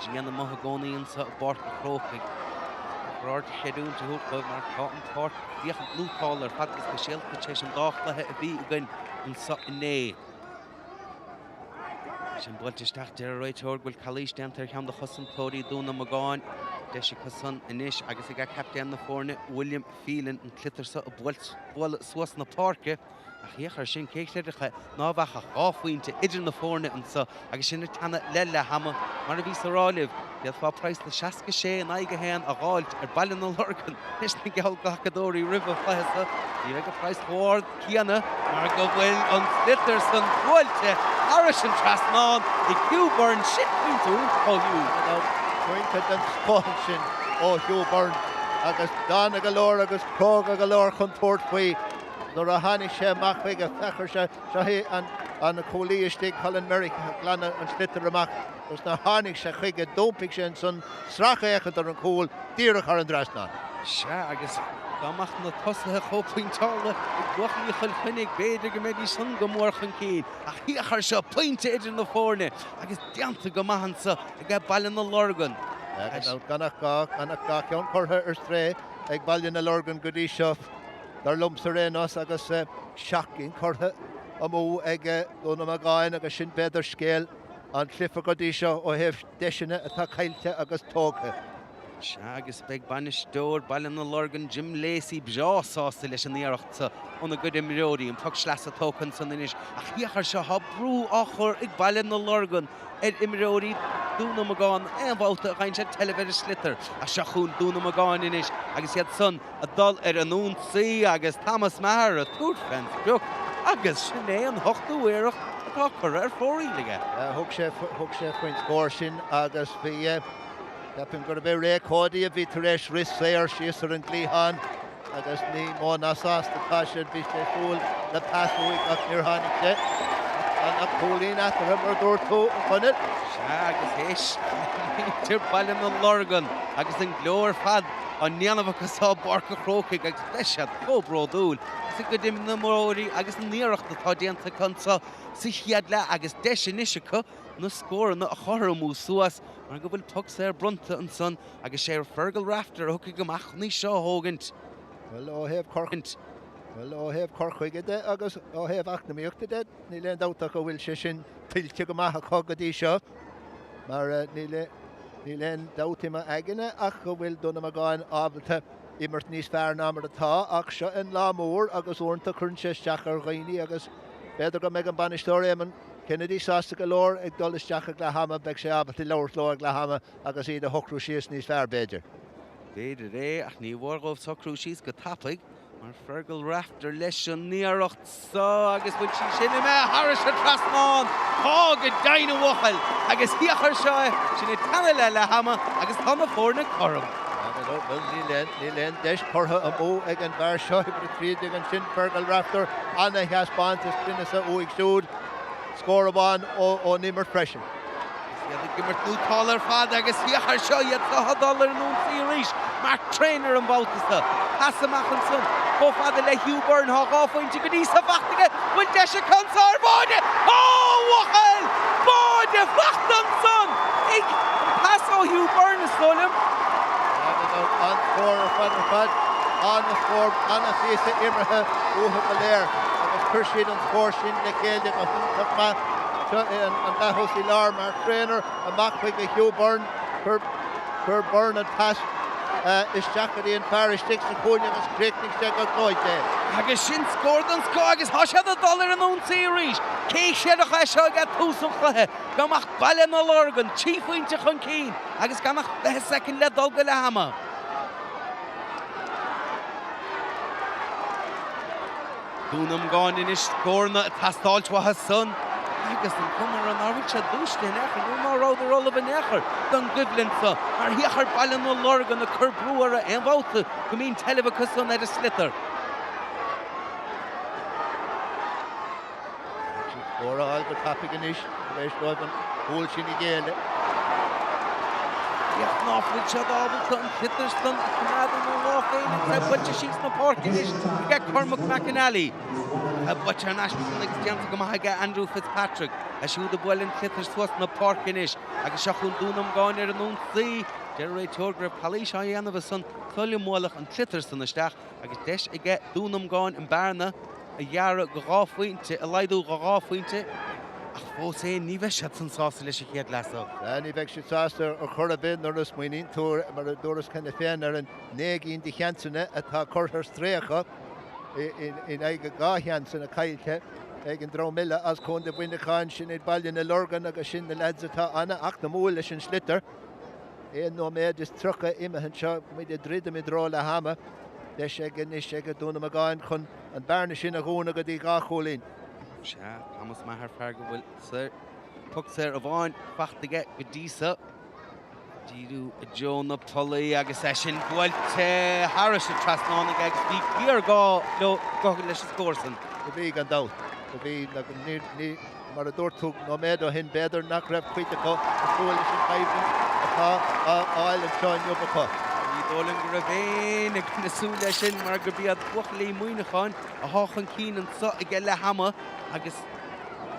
A: Gianna Mahagónaíon sa Bart Craobh Rord cheadún te hoop go mar cotton port. Bíach an lútálar fad is go síalta teis an dáchlathe a bhí again an Ceannais. Sin builteisteach de réiteoir bhfuil Cluiche dentar cheann de chusan tóirí Dunamaggin. Deise chusan inis agus ag captain na fórne William Phelan an clitar sa a bhil suas na parke. Ach dhéachar sin céisteiricha nábhacha gáfuointe idir na fórne an sa agus sinna tanna leile hama mar a bhí sa rálibh. Bead fá preis na 66 an aige héan a gáilt Baile na Lorgan. Nis na geall gachadóirí ribh fleisa. Í ag a preis chóir Ciannigh mar go bhfuil an clitar san bhailte Harris an Trasnán i Ciobháin sin puintú ó hiú.
B: Pointe den spáin ó Ciobháin agus dána go leor agus Craobh go leor chun tuairt faoi. Nor a Tháinig sé machfuig a fechar sé hé an Cluiche Colin Merrick glanna an slitar amach. Gus na Tháinig sé chuige dómpic sin san sracha échad ar an cúil díreach ar an Trasnán.
A: Se agus dámach na tosathe chópointála i gluchaí chuilchuinnig béidir go méid í san go mórchan cín. Ach dhéachar seo pointe idir na fórne agus deanta go maithansa ag Baile na Lorgan.
B: Ganach gá ceann chortha ar stré ag Baile na Lorgan go dtí seo dar lumsa rénos agus seacín chortha amú ag Dunamaggin agus sin beidir scéal an clifa go dtí seo ó heh deisina atá chailte agus tócha.
A: Se agus beag banistóir Baile na Lorgan Jim Lacey bseásásta leis an íarachta óna go imreoirí an tug sleas a tócan san inis. Ach dhéachar seo há brú áchor ag Baile na Lorgan imreoirí Dunamaggin an bhálta a chaint sé televíir slitar a seachún Dunamaggin inis agus iad son a dul ar an Untitled agus Thomas Maher a túrfens beag agus sin é an hochtú uireach atá chur ar fórílige.
B: Thug sé faoin scóir sin agus bhí Gapim gur bheith ré códaí a bhí tar éis ris féar síos ar an Cluiche agus ní mó nasásta tá sin bhí sé fúil le pasúig ach níor tháinig sé. An cúlín after him ar dúir tú an chunnit.
A: Se agus héis tír Baile na Lorgan agus an glóir fad an neanamh agus á barca chrócaigh agus deisiad chóbródúil. Is go dim na mórí agus an níoreachta tá déanta chunsa sa chiad le agus deisi níisicha na scóir na a choramú suas mar go bhfuil tug sé ar brunta an son agus sé ar fergal rafter a thucaigh goach ní seo hógant.
B: Well ó hebh corchint. Well ó hebh corchuige de agus ó hebh achnamíochta de ní leon dáta go bhfuil sé sin tiltte go maitha cogadí seo mar ní leon dátaime aigine ach go bhfuil Dunamaggin ábalta immert níos fearr ná mar atá ach seo in lámór agus ornta chun sé isteach ar ghaoine agus beidir go méid an banistóir éman Kennedy sásta go leor ag dul isteach a Glahama beag sé ábalta leabhar leor Glahama agus iad a thocrú síos níos fearr béidir.
A: Béidir é ach ní bhórgóibh socrú síos go tappaigh mar fergal rafter leis an níoreacht sa agus bhfuil sin sinna me Harris a Trasnán tá go daine bhachail agus dhéachar seo sinna tanna le hama agus tána fórna chorm.
B: Ní leon deis chortha a mó ag an bhar seo bre tríd ag an sin fergal rafter anna heaspáintas duine sa uig siúd scóramháin ó nimmer freisin.
A: Gimmert nútálar fad agus dhéachar seo iad $100 an Untitled ríis mar trainer an bháltasta. Hasamach an son có fada le Ciobháin há gáfuinte go dtí sa bhachtaige bhfuil deise cansár báide. Ó wachail! Báide flacht an son! Ig pas ó Ciobháin is solim.
B: An scór fad an scór anna fiasa imrethe uatha go léir agus chuir siad an scór sin le céile go thuntach ma an dahosí lár mar trainer amach chuig a Ciobháin chur burn an pass is Jackarí an Paristic sa cúine agus Craobh sé go Cluiche.
A: Agus sin scór an scó agus há sé $1 an Untitled ríis. Cé séadach é seo ag túsachlathe gamach Baile na Lorgan tífuinte chun cín agus gamach lethe second le dul go le hama. Dunamaggin inis scórna tastáilt watha son agus an cumar an ábhaid sé dúiste in echar nó má rád a rolla in echar don gublinsa mar dhéachar Baile na Lorgan a chur brúar a bhálta go mín telebh son ar a slitar.
B: Óra algur tapig inis leis roibh an bhúil sin i ggéile.
A: Iach náfuil se ábalta an chitarstan a chnádan an láchéine a buite síos na párc inis ag Cormac McAnally. A buite an asmatan agus deanta go maithe Andrew Fitzpatrick a siúd a bhfuil an chitars suas na párc inis agus seachún Dunamaggin ar an Untitled Deir teoir gur Cluiche dhéanamh san chuile mólach an clitar san isteach agus deis ige Dún Iomagáin an bearna a dhearra go gáfuointe a leidú go gáfuointe ach fós é ní bheith siad san sásta leis a chéad leasa.
B: Ní bheith si sásta ar chur a bit nar is muoín túr mar a dúras chuna féin ar an 9 de cheansanna atá chuthar stréacha in aige gácheansan a caiilte ag an dromile as chun de Muineachán sin é Baile na Lorgan agus sin na lads atá anna ach na múil leis an slitar. Éon nó méid is trucha imehan seo muid a dríd am i drá le hama leis ag Dún Iomagáin chun an bearna sin a gúna go dtí gá cholín.
A: Se Thomas Maher fear go bhfuil sir tug sir a bháin fachtaige go dísa. Díú a Jóna Tullaí agus é sin bhfuilte Harris a trasnánig agus bhí bíar gá leis a scórsan.
B: Go bhí an dát. Go bhí ní mar a dúirtú nó méid ó hin beidir nach raibh chuite go fúil sin caimhin atá áil an Cainnigh go.
A: Ní dólan go raibh éin ag nasú lei sin mar gur bíad buachlaí Muineachán a háchan cín an sa ige le hama agus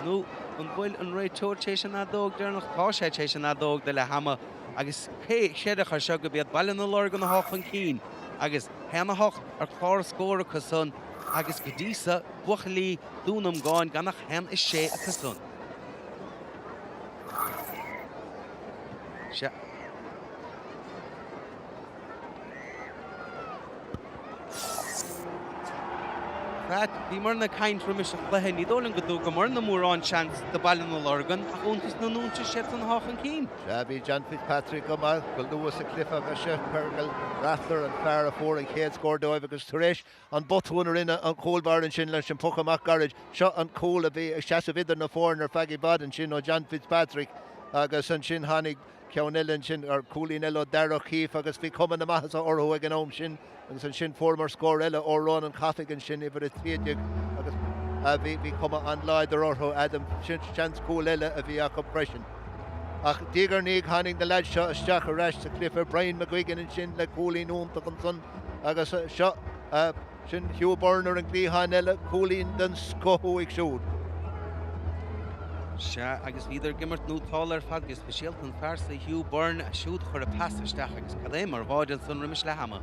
A: nó an bhfuil an réiteoir tééis an adóg dearnach tá sé tééis an adóg de le hama agus cé séideachar seo go bíad Baile na Lorgan a háchan cín agus hena hocht ar chlár scóracha san agus go dísa buachlaí Dún Iomagáin ganach hen is sé a san. Se Right, bhí mar na caint rumis a chluithe ní dólan go dú go mar na mórrán chans de Baile na Lorgan ach úntas na núnta sé an háchan cín.
B: Se bhí John Fitzpatrick go má go luas a clifa a se pergal rathlar an fear a fór an chéad scór dóibh agus tuéis an botúnar ina an cóilbar an sin leis an puchamach garid seo an cóil a bhí seaasa vidir na fórnar fagi bad an sin ó John Fitzpatrick agus an sin hánig ceanile sin ar cúlín eile dearach chief agus bhí cuman na maithas a orthú ag an óm sin agus an sin formar scór eile órán an chathig an sin ibar a tríideag agus bhí cuma an láid ar orthú adam sin chans cúil eile a bhí a compression. Ach dígar níag hánig na leid seo isteach a reis a clifar Brian McGuigan an sin le cúlín úntaach an son agus seo sin Hugh Burner an glíháin eile cúlín den scothú ag siúd.
A: Se agus bhíidir gimmart nótáil ar fad gus speisialt an fearsa Hugh Byrne a siúd chur a passisteach agus cad é mar bháid an son rimis le hama.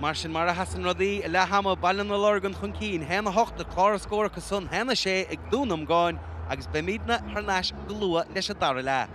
A: Mar sin mar a hasan rudaí le hama Baile na Lorgan chun cín hena hocht de chlár scóracha son hena sé ag Dún Iomagáin agus be míadna thnáis go lua leis a dara le.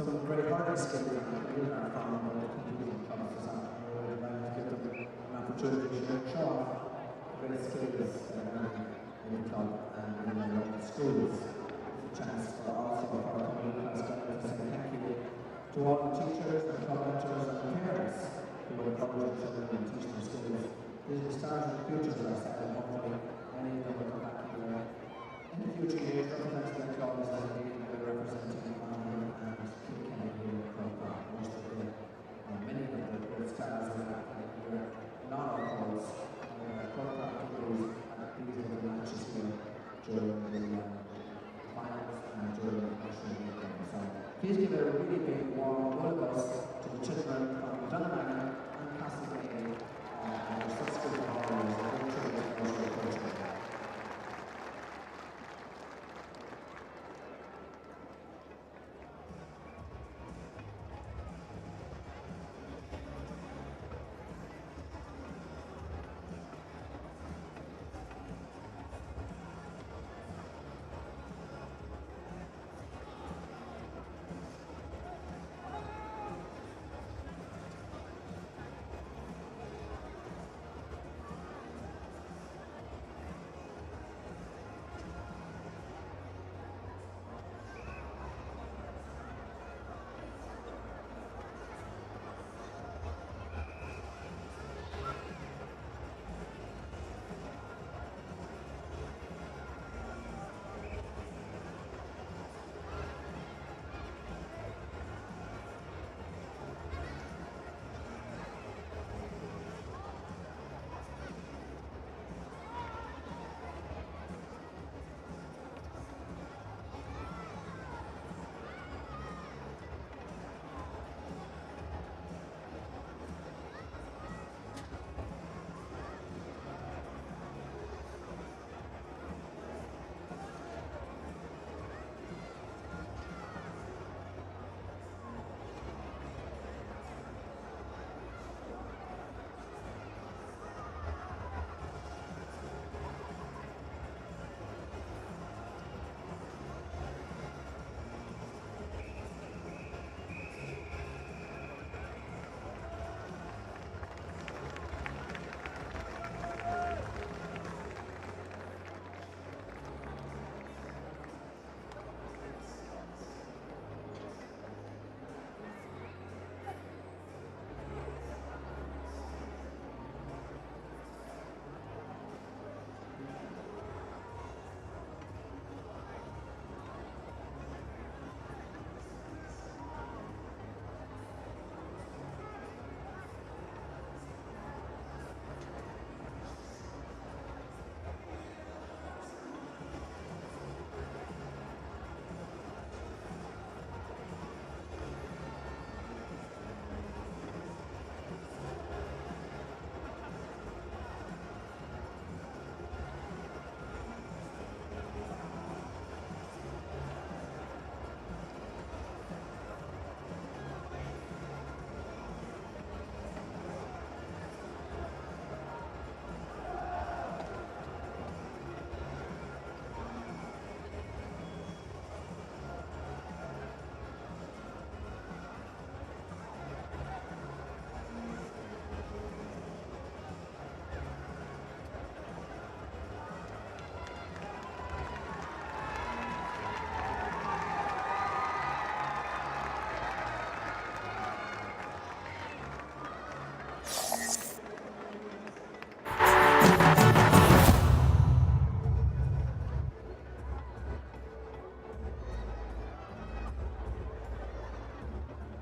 C: some great hurling skills and people are from the competing clubs, for example. We'd like to give them an opportunity to show off great skills in the club and in their local schools. It's a chance for also for our community class to say thank you to all the teachers and club mentors and parents who encourage our children and teach them skills. These are the stars of the future for us, and hopefully many of them will come back here in the future years representing their clubs as they are representing Conall and Kilkenny here in Craobh. Most of the many of the great stars are back here in all our clubs. Craobh Blues at these are the matches here during the finals and during the national weekend. So please give a really big warm welcome to the children from Dunamaggin and Castleblayney and their subsequent holidays and their children and their culture.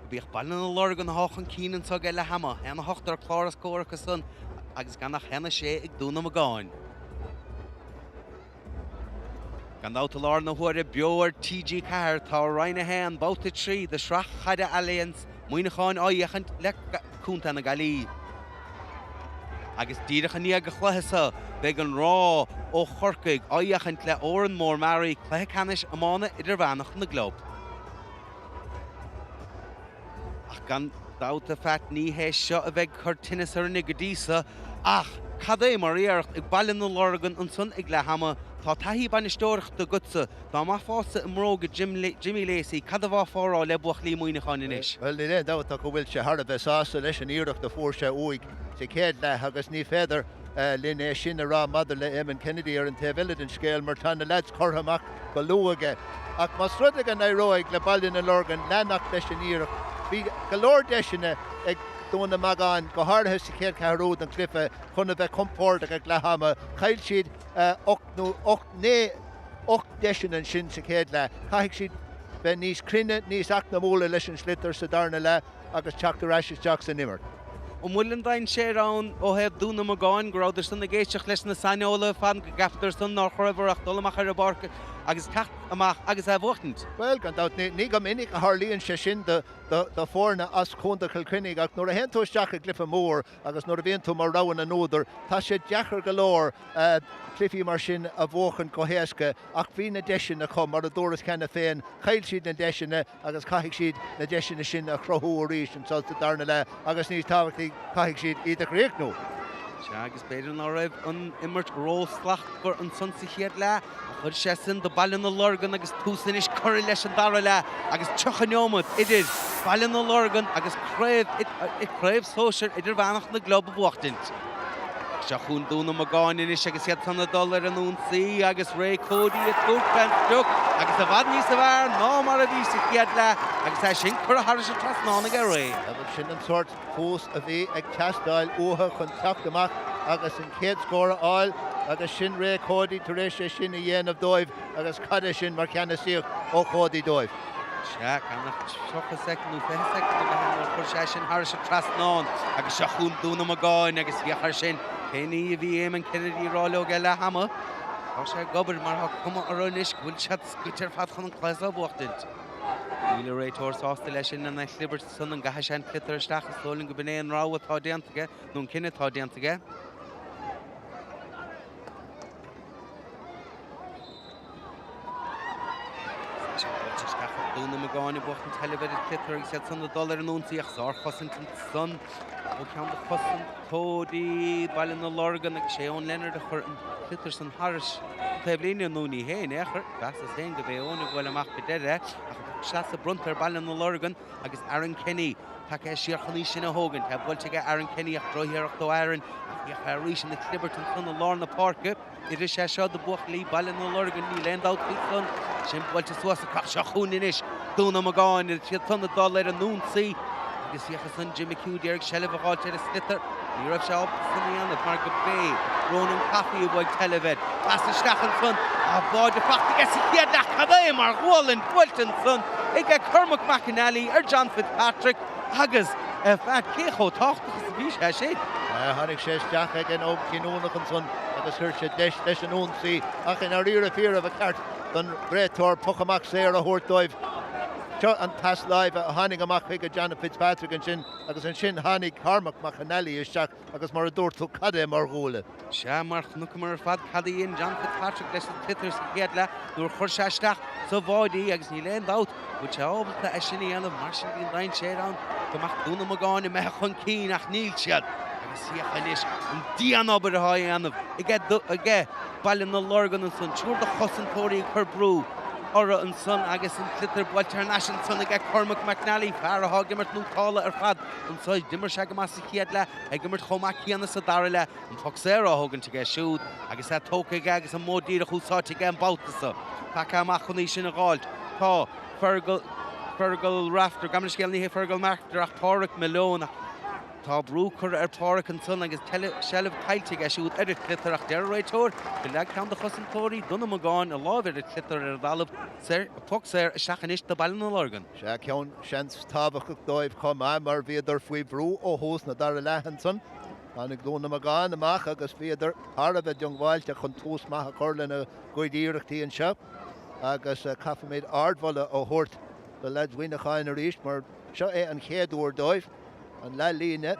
A: Bích ballan na Lorgan hochan cínan sa gaile hama, hena hochtar chláras córachas san, agus ganna hena sé ag Dunamaggin. Gan dáta lár na huair BEO TG4 tá Ryan hen báta trí de Tráchtaireacht Alliance Muineachán áiachant le cúnta na galí. Agus dírecha ní aga chluthasa beag an rá ó chorcaig áiachant le óran mór marí chluthe Ceannais Iomána idir bheannach na glob. Ach gan dáta fat ní héis seo a bheith chuir tinnis ar na godísa ach cad é mar iarcht ag baile na Lorgan an son ag le hama Tá taithí bainisteoireacht do gutsa, dá má fása mróga Jimmy Lacey, cad a bhá fárá le buach lí Muineachán inis.
B: Well, ní léon dáta go bhfuil se Har a bheith sásta leis an íireacht a fór se uig sa céad le agus ní féidir lin é sin a rá madidir le Eamon Kennedy ar an taobhile den scéal mar tána lads chorthamach go luaige. Ach mas rudaige na roiig le Baile na Lorgan lenach leis an íireacht. Bhí go leor deisina ag Dún Iomagáin go háirithe sa céad cearúd an clifa chuna bheith compórta ag lehama. Chail siad 8 deisina sin sa céad le. Chaigh siad ben níos crinne, níos ach na móla leis an slitar sa darna le agus Tráchtaireacht teach sa nimmer.
A: Muilin dain sé rán ó heb Dún Iomagáin go ráidir san na géisteach leis na saneola fan go gaftar san ná choribhreacht dolamach ar a barca agus tacht amach agus a bhachtant.
B: Well, gan dat ní go minic a Hurling se sin de fórna as chunta Kilcrinnig ach nuair a hen tú isteach a glyfa mór agus nuair a bhíonn tú mar rawan an nóidir tá sé deachar go leor clifí mar sin a bhóchan go héasca ach bhí na deisina a chum mar a dúras cena féin chail siad na deisina agus caiigh siad na deisina sin a chrothú a ríis an salta darna le agus níos tábhachtí caiigh siad iad a chréicnú.
A: Se agus beidir ná raibh an immert róslacht gur an son sa chéad le chud sé sin do Baile na Lorgan agus túsan is chuir leis an dara le agus tuchaneomad idir Baile na Lorgan agus Craobh Sóisear idir bhanach na glob bhuachtant. Se chun Dún Iomagáin inis agus $700 an únsaí agus ré códaí a túcan tuch agus a bhad níos a bhar ná mar a bhí sa chéad le agus é sin chur a thar sé trasnána go ré.
B: Sin an sort fós a bhí ag teastáil utha chun teachtamach agus an céad scóra áil agus sin ré códaí tar éis sé sin a dhéanamh dóibh agus cad sin mar ceanna síoch ó códaí dóibh.
A: Se canach socha secnú fe secnú go hen chuir sé sin thar sé trasnán agus se chun Dún Iomagáin agus bhíchar sin céní a bhí Eamon Kennedy rála go le hama. Tá sé gobar mar tha cuma arónis bhfuil se scuitir fad chun an chláisá buachtant. Bhíle réitóir sásta leis sin na Clibbert san an gatha sin clitar isteach is lóling go bné an ráha tá déantaige nó an cinenne tá déantaige. Dún Iomagáin bucht an televidir clitar ag $700 an únsaí ach sár chosan san ó ceann de chosan códaí Baile na Lorgan agus sé ón Leonard a chur an clitar san Harris Taobhnaigh an núní héin éair bheas héin go bhéh ónna bhfuil amach go deire ach seasa bruntar Baile na Lorgan agus Aaron Kenny take siar choní sin a hógan tá bhfuilte go Aaron Kenny ach droihéireacht ó Aaron ach a rí sin na Clibbert an san a lár na parca idir sé seo do buach lí Baile na Lorgan ní leandát san sin bhfuilte suasa cach se chuún inis Dún Iomagáin idir $700 an únsaí agus bhíochas san Jimmy Q Derek Shelley bháilte a slitar ní raibh se op san íanamh mar go bé Ronan Caffey a bhfuil televid as a stachan san a bháid a fachta gas i chéad nach cadé mar ghualann bhfuiltan san ag a Cormac McAnally ar John Fitzpatrick agus fad cécho táchtachas bhí sé sé.
B: Tháinig sé isteach ag an óg cinúnach an son agus thuir sé deis leis an únsaí ach in ar ríra fír a bheith ceart don brétóir pochamach sé ar a thuirtóibh. Seo an tas live a tháinig amach chuig a John Fitzpatrick an sin agus an sin tháinig Cormac McAnally isteach agus mar a dúirt tú cadé mar ghúla.
A: Se mar chnucha mar fad cadaíon John Fitzpatrick leis an clitar sa chéad le nuair chuir sé isteach sa bhádaí agus ní leon dát bhfuil sé ábalta a sin íanamh mar sin bhíon dain sé an gomach Dún Iomagáin i meach chun cín ach níl siad agus síocha leis an díanabar a tháianamh ige Baile na Lorgan an san túir de chosantóirí chur brú ora an son agus an clitar bhailte national son ag Cormac McAnally fear a gimmert nútála ar fad an soid dimmer se go mas sa chéad le ag gimmert chomach chéanna sa dara le an foxéra thugann te siúd agus é tóca agus an módíra chúsáte ag an báltasa tá amach chuní sin a gáilt tá Fergal Rafter gamna scéalnaí Fergal Marter ach Pádraig Malone tá brúchar ar Pádraig an son agus Shelley caiilte ag siúd ar clitar ach deir réitóir go le ceann de chosantóirí Dún Iomagáin a lábhar a clitar ar bhailb foxéir a seachanis do Baile na Lorgan.
B: Se ceann seans tábhacht dóibh chum mar bhíidir faoi brú ó hús na dara lehan son. Tháinig Dún Iomagáin amach agus bhíidir thar a bheith deonghailte chun tús maith a chuirla na gcuidíireachtaí an seo agus cafaméid ardmhaile ó thuirt do leid Muineachán a ríist mar seo é an chéadúir dóibh an le líne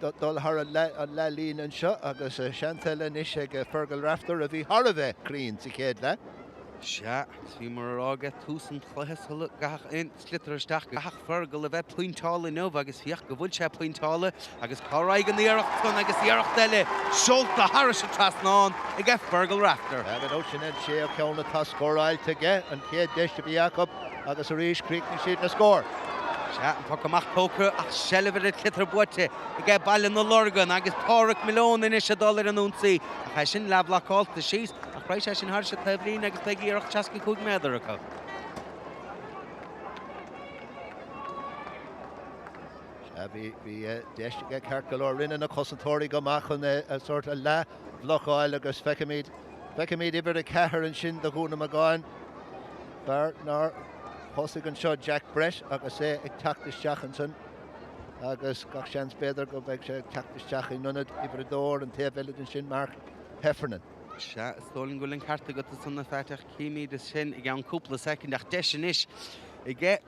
B: dul thar an le líne an seo agus seantaile is ag Fergal Rafter a bhí thar a bheith crín sa chéad le.
A: Se hí mar ága túsan chluheasala gach in slitarteach gach fergal a bheith pointála nómh agus fioch go bhfuil se pointála agus choráig an íireachtan agus íireacht eile seolta Harris a trasnáin I gceith fergal raftar.
B: Agus ó sin sé ceanna tá scóráilte ge an chéad deiste bí Jacob agus a rís críicní siad na scór.
A: Se an po amach tóca ach sellibhir a clitar buite I gceith Baile na Lorgan agus páric milliún in isise dollar an únsaí a cha sin leabhlacáilta síos a chráis sin thar se tablín agus te íireacht teasca 5 méadar acu.
B: Bhí deiste ge cearcail rinne na cosantóirí go amach chun a sort a le bhlocháil agus feicimid ibar a cethir an sin do Dún Iomagáin. Bar nar thosaigh an seo Jack Brett agus é ag teachtasteach an sin agus gach seans beidir go bheith sé teachtasteach I nunad ibar a dóir an taobhile an sin Mark Heffernan.
A: Se stólinn go linn carta go sanna feiteach cíimiid is sin I gceann cúpla second ach deis is I gceith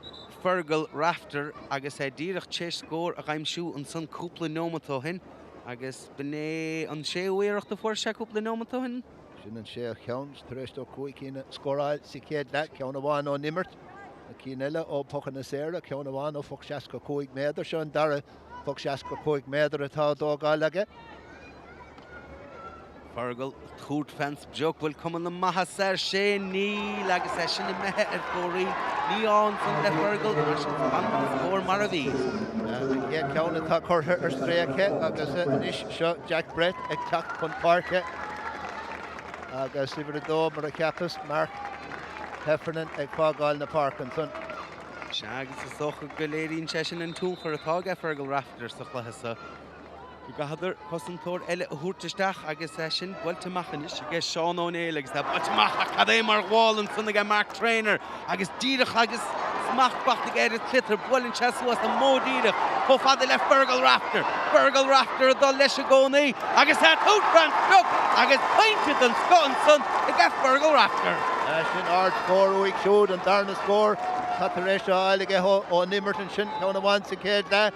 A: fergal raftar agus é díreach téis scór a ghaimsú an san cúpla nómató hin agus bné an séuíireacht a fuair se cúpla nómató hin.
B: Sin an sé cheann taréis ó chuig cíine scóráil sa céad le ceann amháin ó nimmert a cíile ó pochan na séra ceann amháin ó fog 65 méadar seo an dara fog 65 méadar atá dógáil aige.
A: Fergal trúd fens beag bhfuil cuman na maithas sé ní agus é sin I methe ar fóraí ní an san le fergal mar sin fan scór mar a bhí.
B: Dhé ceanna tá chutha ar stréacha agus inis seo Jack Brett ag teacht chun páirce agus ibar a dó mar a ceapas Mark Heffernan ag fágáil na park an son.
A: Se agus is socha go léiríonn sé sin an túnchar atá ge fergal raftar sa chluthasa. I gahadar cosantóir eile a thuirtaisteach agus é sin bhfuilteachchan is ige Seán O'Neill agus bhilteach a cad é mar gháil an sanna ige Mark Trainer agus díreach agus smachbach ag éidir clitar bhfuilinn se suas a módíreach có fada le fergal raftar a dul leis a gcónaí agus é tútfran beag agus painted an scoan son I gceith fergal raftar.
B: Sin ard scór uig siúd an darna scór tá taréis áige ó nimmert an sin ceann amháin sa céad le.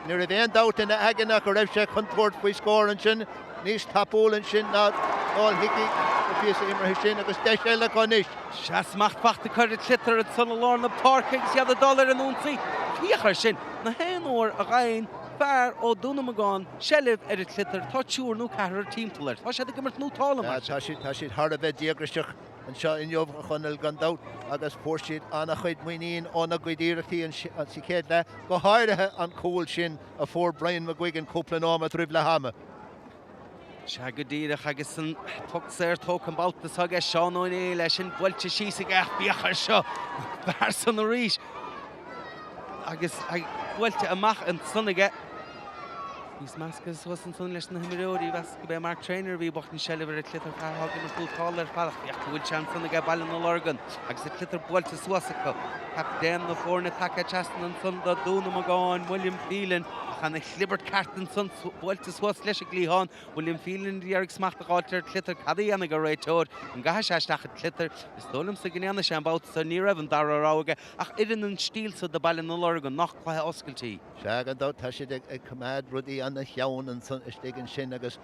B: Nuair a bhéon dát ina aganach go raibh sé chuntúirt faoi scór an sin níos tapúil an sin ná áil hiici go bhíos imar sin agus deis eile go níos.
A: Se smachbach a chuir clitar an sanna lár na park agus iad a dollar an únsaí. Cíochar sin na héanúir a ghain fear ó Dún Iomagáin sellibh ar a clitar tá túr nó cethir tímplar. Tá sé go mar nótála mar.
B: Tá siad thar a bheith diagraisteach an seo inneomh chunil gan dát agus pór siad anna chuid muoíon óna goidíiretaí an sa céad le go háirithe an cúil sin a fór Brian McGuigan cúpla nóma tribh le hama.
A: Se go díreach agus an tuchtséir tócan baltas a ige Seán O'Neill leis sin bhfuilte síos a gceith bíochar seo bhar san a ríis. Agus bhfuilte amach an sunnaige Ís mascas was an son leis na himiróí bheits go bheith Mark Trainer bhí bocht an sellibhar a clitar fearthag mar fúltáil ar fallach bheocht bhfuil sean sanna ige Baile na Lorgan agus a clitar bhfuilte suasacha captéan na fórna take teastan an son do Dún Iomagáin William Phelan chana chlibert cartan son bhfuilte suas leis a glíháin William Phelan dhearg smachtaáiltear clitar cadaí anna go réitóir an gaithe seisteach a clitar is dólam sa gnéanana sé an bát sa ní raibh an dararáige ach idir an stíl sa do Baile na Lorgan nach chutha oscailtí.
B: Se an dát tá siad ag cumad rudí anna cheann an son istigin sin agus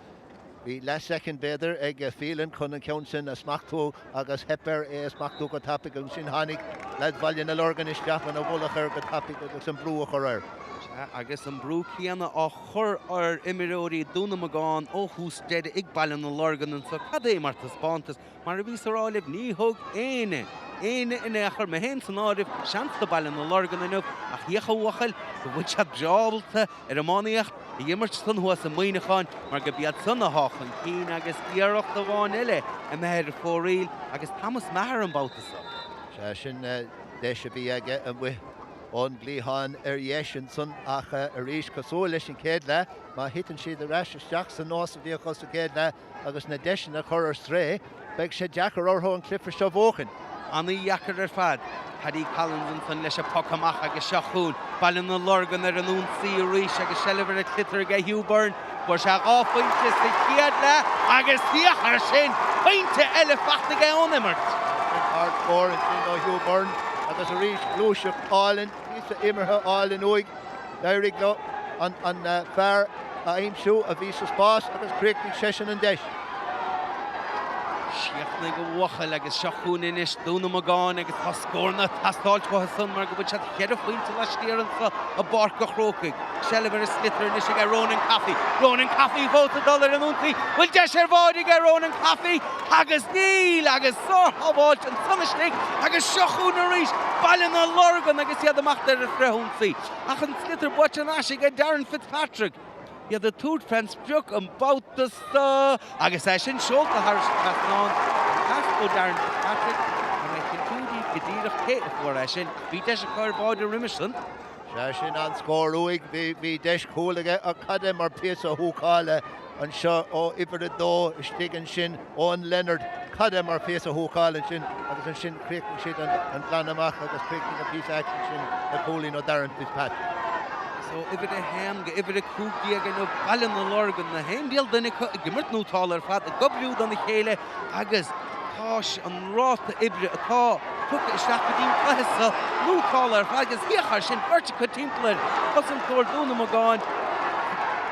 B: bhí le second beidir ag Phelan chun an ceann sin a smachtú agus hepper é smachtú go tapig an sin tháinig le Baile na Lorgan isteach an a bhlachar go tapig agus an brú a chur.
A: Agus an brú chéanna á chur ar imiróí Dún Iomagáin ó hús deide ag Baile na Lorgan an sa cad é mar taspáantas mar a bhí aráilibh ní thug éine in éachar me hen san áibh seans do Baile na Lorgan inmh ach dhéchahuachail go bhfuil se dreábalta ar a Muineachán I dhimmert san huas a Muineachán mar go bíad sanna háchan cín agus íireacht a bháin eile a meir fóríl agus tamas mehar an bátasá.
B: Se sin deis a bhí aige an bhuih ón glíháin ar dhéis an son ach a rís cosú leis an céad le má hitan siad a reis isteach san nás a bhí chus a céad le agus na deisin a chur ar stré beidh sé deachar orthó an clifar seo bhóchan.
A: Anna dheachar ar fad Paddy Collins san leis a pocamach agus seachún Baile na Lorgan ar an únsaí a rís agus sellibhar a clitar ige Hugh Byrne Bor se áfuinte sa chéad le agus dheachar sin pointe eile fachta ige ónimmert.
B: Hardcore an sin ó Hugh Byrne agus a rís Cluiche áilin ís a imirthe áilin uig dairig go an fear a aimsú a bhí sa spás agus críicnig sesin an deis.
A: Ceannigh go bhuachal agus seachún inis Dunamaggin agus tá scórna tastáilt go san mar go bud se chead faointe le stíann a barc go chrócaigh. Shelliver is slitter inis ag Ronan Caffey. Ronan Caffey bóta dollar an úntaí. Bhfuil deis ar bháid ag Ronan Caffey agus níl agus sóthabháilt an sunnaisnig agus seachún a rís. Baile na Lorgan agus iad amach ar a freithúntaí. Ach an slitter buit an asig ag Darren Fitzpatrick. Ja, de toerfans bruk een bouwte agus sin school te haar aan. Castleblayney Darren Patrick en ik vind toen die gedierig keten voor sin. Wie deze kar de Rimmerson.
B: Sin an scór uig hí deis cúlaige a cadé mar píosa thuúcáile an seo ó ibar a dó stigan sin ón Leonard cadé mar píosa thuúcáile sin agus an sin críoch siad an Dunamaggin agus críoch a píosa action sin a cúlín ó Darren Fitzpatrick.
A: So ibre de hem, ibre de koekje en op Baile na Lorgan na hem deel dan ik gemert no taler fat a goblu dan de hele agus tosh an rot ibre a ta took a shot din plesa no taler fat agus hier sin vertical templar wasn't for Dunamaggin.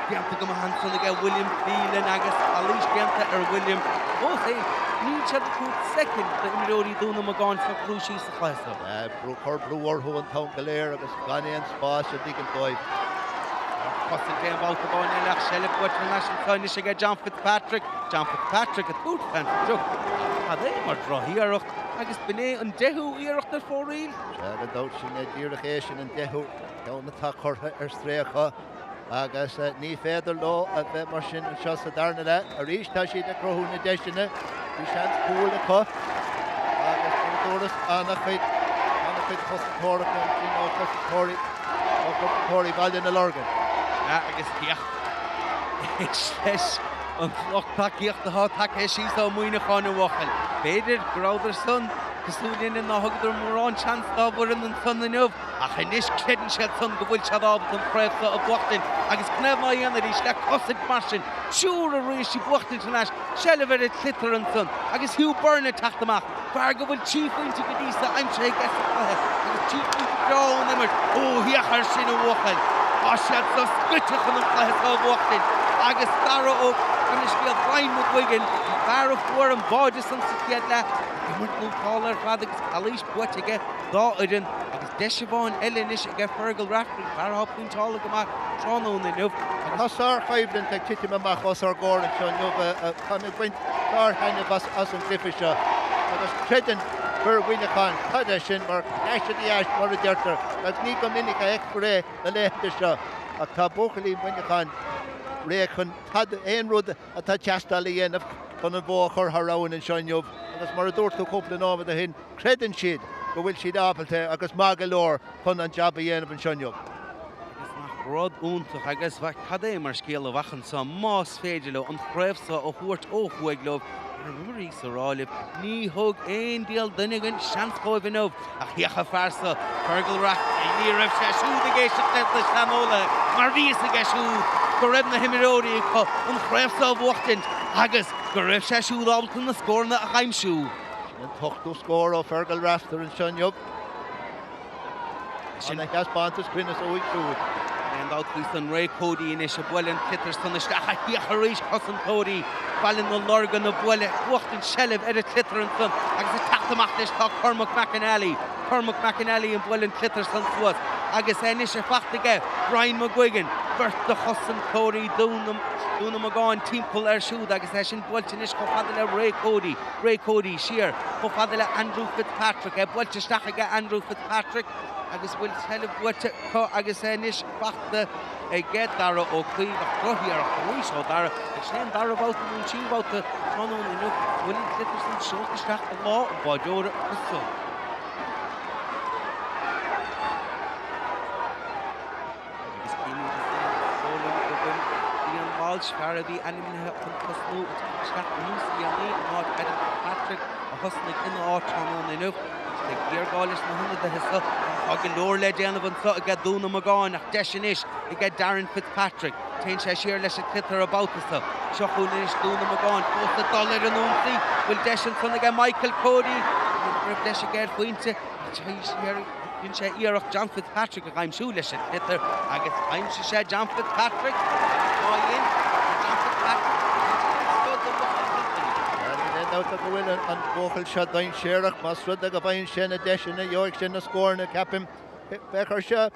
A: Bianta go hanson aga William Phelan agus Alish Bianta William both say need to put second the Imrodi Dunamaggin for Cluiche sa clasa.
B: Brúchar brúar hu an town galéir agus ganéan spás a digan dóibh.
A: Costin Dame Bouta Báin Elach Shellip International Cíonnigh ag John Fitzpatrick a good fan joke. A dé mar drohiarocht agus bné an dehu iirecht ar fóríl.
B: Go dót sin díirech é sin an dehu na tá chortha ar stréacha agus ní féidir lo a bheith mar sin an seo sa darna le a rís tá siad a crothú na deisina bhí sean cúil a có agus dúras anna chuid chosatóra sin ó chosatóirí Baile na Lorgan.
A: Agus ceach leis an flochtaíocht a take sí á Muineachán bhachal. Beidir gráidir son cosúlíonn na thugadidir mórrán chance dábhair an sunna nubh a chanis credan siad son go bhfuil sead ábhalt an fréimhsa a bhuachtain agus cnéimh dhéana rís le cosaid mar sin siúr a rís sí bhuachtain san leis Shelliver a clitar an son agus hiú burna taachtamach fear go bhfuil tíofainte go dísa aimse ag agus tíofainte grán immer hiachar sin a bhuachal. Siad sa scuiteach an chléithá bhuachtain agus dara ó chunis bíad Brian McGuigan fear a fuair an báide san sa ciad le Gimart nó tálar fad agus Alish buit aige dá idan agus Cíobháin eilenis aige fergal rafting fear hopún tála go mar tránó na nubh.
B: Tá sár chaibhlinn ag titi amach os ar gcóir seo nubh chuna ghaint sár haine as an clifa seo agus credan for Muineachán cadé sin mar eisiadí eist mar a deirtar agus ní go minic a eic ré a léta seo ach tá buchalí Muineachán ré chun éon rud a tá teastal í dhéanamh chun an bó chur thrán an seo nubh agus mar a dúirtú cúpla námad a hin credan siad go bhfuil siad ábailte agus má go leor chun an job a dhéanamh an seo nubh.
A: Rod úntach agus bheith cadé mar scéal a bhachan sa más féidir le an chréimhsa ó thuairt ó chuig leh Marí sa rálib ní thug éon díal duineagan seanscóibh inmh a chiacha fearsa fergal racht ní raibh sé siúd a géisteach le seanóla mar bhíos a géisiú go raibh na himiróí chu an chréimhsa a bhuachtain agus go raibh sé siúd ábalta na scórna a chaimsú.
B: An tochtú scór ó fergal rastar an seo nubh. Sin a gasbantas cuinas ó ag
A: and out an Ray Cody in a Buellen Clitters on the Harish Cosson Cody, Balin the Lorgan of Buelle, walked in Shelliv, Edit Clitter and Son, Agus attacked the Machnish talk Cormac McAnally and Buellen Clitters on Swas, Agus Enish a fact again, Brian McGuigan, Bert the Husson Cody, Dunamaggin, Team Pull Air Shoe, Agus Eshin Bulchinish, Cofadilla Ray Cody, Shear, Cofadilla Andrew Fitzpatrick, Bulchishtacha Andrew Fitzpatrick. Agus bhfuil Shelliv buite có agus éis fachta ag gé dara ó chuomh a chrothíar a chuis ó dara ag snéan dara bhálta mún tíomh bhálta trónún inú bhfuil clitar san seoltas a lá a báideóra agus so. Agus cíní sóla go bhfuil Ian Walsh fear a bhí animnithe chun cosnú teach nús Ciannais an áit Adam Patrick a hosnig in áit trónún inú ag geargáilis na hunna de hisa ag an leor le déanamh an sa ag Dunamaggin ach deisinis ag Darren Fitzpatrick tein sé siar leis a clitar a báutasa seochúnis Dunamaggin fósta dollar an úntaí bhfuil deisin san ag Michael Cody raibh leis a géir faointe Dún sé iarach John Fitzpatrick a chaimsú leis a clitar agus chaimse sé John Fitzpatrick John Fitzpatrick
B: out go bhfuil an bócail se dain séireach mas rud a go bhain sin a deisina dheoigh sin na scóirna capim bechar se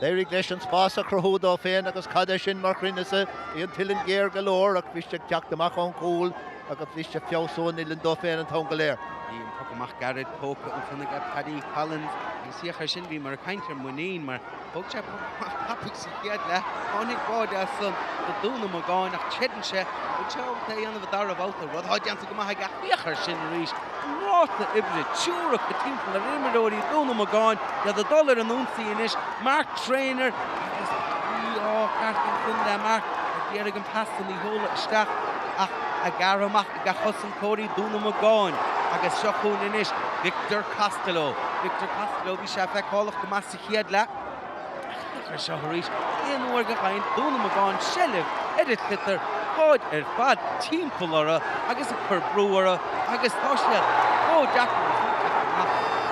B: Léirí leis an spás a cruthúdá féin agus cad sin mar chruinise íon tilinn géir go leor ach bhí sé teach amach an cúil agus bhí sé feosún í linn dó féin an tom go léir.
A: Íon tugamach garad póca an fanna ga Paddy Collins agus síochar sin bhí mar caintear muín mar bóg sé papig sa chiad le tháinig báid as san do Dunamaggin ach chedan sé bhil teolta anamh dar a bhálta rud háideanta go maithe ga bíochar sin ríis ráta ibre túra go timppla a rimaróí Dunamaggin de a dollar an únsaí inis Mark Trainer agus cartain chun le Mark dhéar an passan í hóla isteach ach a garamach ga chosan cóirí Dunamaggin agus seochún inis Victor Costello bhí sé feicálaach go más sa chiad le ar seo ríis éonúir go chain Dunamaggin sellh edit litar háid ar fad timppla agus a chur brúara agus táisiad Jackar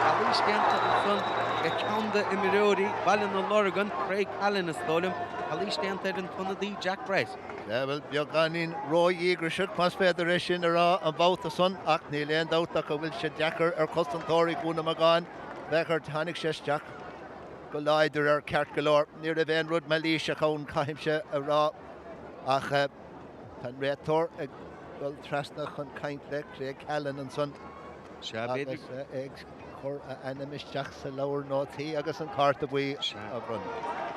A: Cluiche genta an son go ceanda imiróí Baile na Lorgan Craig Allen is tólim Cluiche genta an tunnadí Jack Price.
B: Well, beag ganín roi ígra sirt pas féidir éis sin ará an bhálta son ach ní léon dáta go bhfuil sé Jackar ar costantóirí Dunamaggin bechar tháinig sé Jack go láidir ar ceart go leor ní a bhéon rud me líise chun caiimse ará ach tan rétóir ag bhfuil trasna chun caint le Craig Allen an son agus ag chur animisteach sa leabhar nótaí agus an carta buí a brun.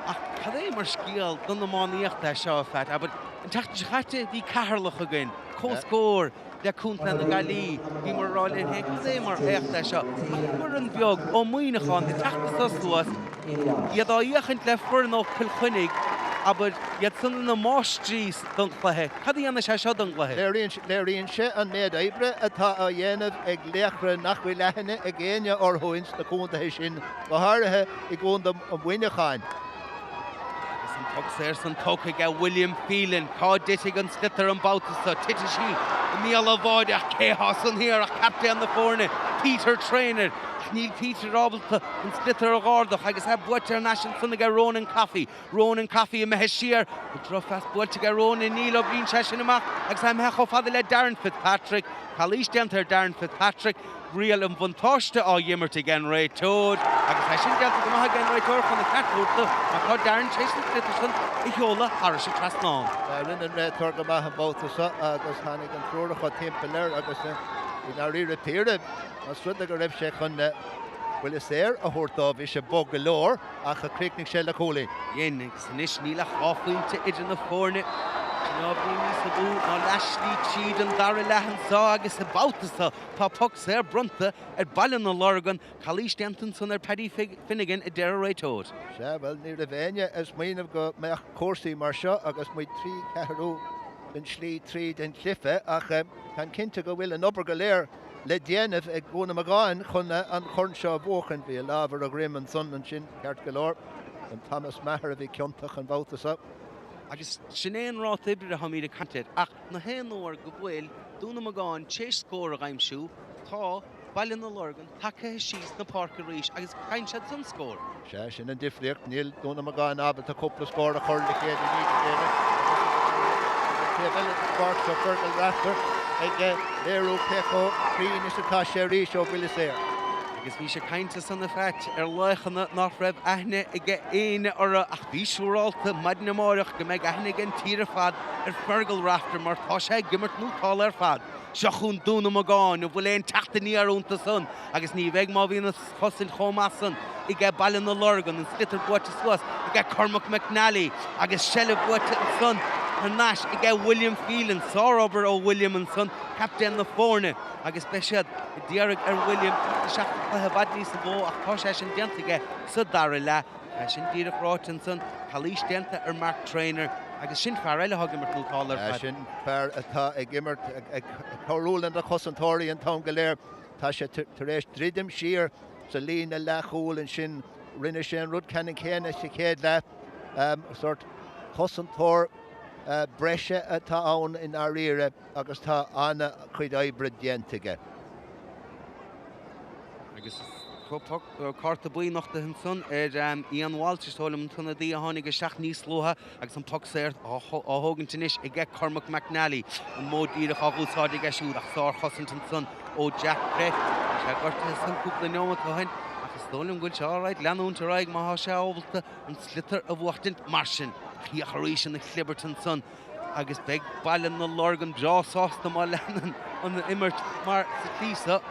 A: Ach cad é mar scíal Dunamaggin seo fet aber an teachta chatte bhí catharlach again cóscóir le cúnta na galí bhí mar ráil in héic cad é mar éachta seo mar an bheag ó Muineachán de teachta sosluas iad á dhéachant le fuair ó Chainnigh aber iad san na mástrís don chluthe cad í anna sé seo don chluthe
B: Léiríonn sé an méad éibre atá a dhéanamh ag léachra nach bhfuil leithine ag géine orthúins na cúntathe sin go háirithe i gcún do Muineachán.
A: Tugséir san tóca ga William Phelan cá ditig an slitar an báta tite sí míal bháide ach céá san hir ach captain na fórne Peter Trainer níl Peter Robalta an slitar a gárdach agus ha buirte national sanna ga Ronan Coffey a mehe siar an trofas buirte ga Ronan níl ó brín se sin amach agus ha mecho fada le Darren Fitzpatrick Cluiche dentar Darren Fitzpatrick Rial an bhaintáiste á dhimmert igen réitóid agus ha sin dealta go maithe gen réitóir chun na catúirta má tá Darren Chasing Clitterson i cheola ar se trasnáin.
B: Rinne réitóir go maithe bóta agus tháinig an trúracha timppla leir agus i ná rí repéire as rud go raibh sé chun bhfuil is éir a thuirtá bhí sé bog go leor ach a críicnig sé le cólaí.
A: Dhéannig san is níla cháfuinte idir na fórne Bíní sa bú ná leislí tíad an dar lehan sá agus sa báta tá pucséir brunta ar Baile na Lorgan Cluiche dentan san ar Paddy Finnegan i deir réitóid.
B: Sé bhfuil ní a bhéine is muoinmh go meach cósaí mar seo agus mu trí ceú den slí tríd an cliffe ach tan cinnte go bhfuil an obair go léir le déanamh ag Dunamaggin chun an chorn seo bhóchan bhí lábhar a grim an son an sin ceart go leor an Thomas Maher a bhí ceontach an bhálta
A: agus sinnéan rát ibre ha míad a cantead ach na héanúir go bhfuil Dunamaggin chéis scór a gaimsú tá Baile na Lorgan take síos na parca ríis agus caiin sead san scór.
B: Sé sin an difriocht níl Dunamaggin abal a cúpla scór a chuir le chéad ní chéad. Bhfuil Park so Fergal Rafter ag léirú cecho príon is atá sé ríis ó bhfuil séir.
A: Agus bhí sé cainte sanna feit ar leichanna nach raibh aithne ige éine ar ach bhí siúrálta maidna máireach go méid aithne an tíre fad ar Fergal Rafter mar tá sé gimmert nútáil ar fad. Seachún Dunamaggin a bhfuil éon teachtaí arúnta san agus ní bheith má bhíonna chosin chomásan i g Baile na Lorgan an slitar buirte suas i g Cormac McNally agus sellh buirte an son Nash i g William Phelan sáróbar ó William an son captain na fórne agus beisiad i ddíarag ar William seach bhadní sa bó ach tá sé sin deanta ige sa dar le sin díadh ráin san Cluiche denta ar Mark Trainer agus sin fear eile haga mar tútáir
B: sin fear atá ag gimmert ag choúlan a chosantóirí an tám go léir tá sé tar éis dridim siar sa lína lechúil an sin rinne sin rud ceann chéine sé chéad le sort chosantóir breise atá ann in áíire agus tá anna chuid éibre diantaige.
A: Agus Carta buí nach den son Ian Walsh tholum tunna dí hánig seach níos lótha agus an puck séir á hógan tinis I get Cormac McNally an mód íre chaúsáid ag siúd ach sár chosint an son ó Jack Brett sé gorta san cúpla neomad hain agus tholum gúil se áráid leanúnta raig má há sé ábalta an slitar a bhuachtint marsin chiacharíis an Clibberton son agus beg ballan na Lorgan drásásta má leanan an immert mar sa tísa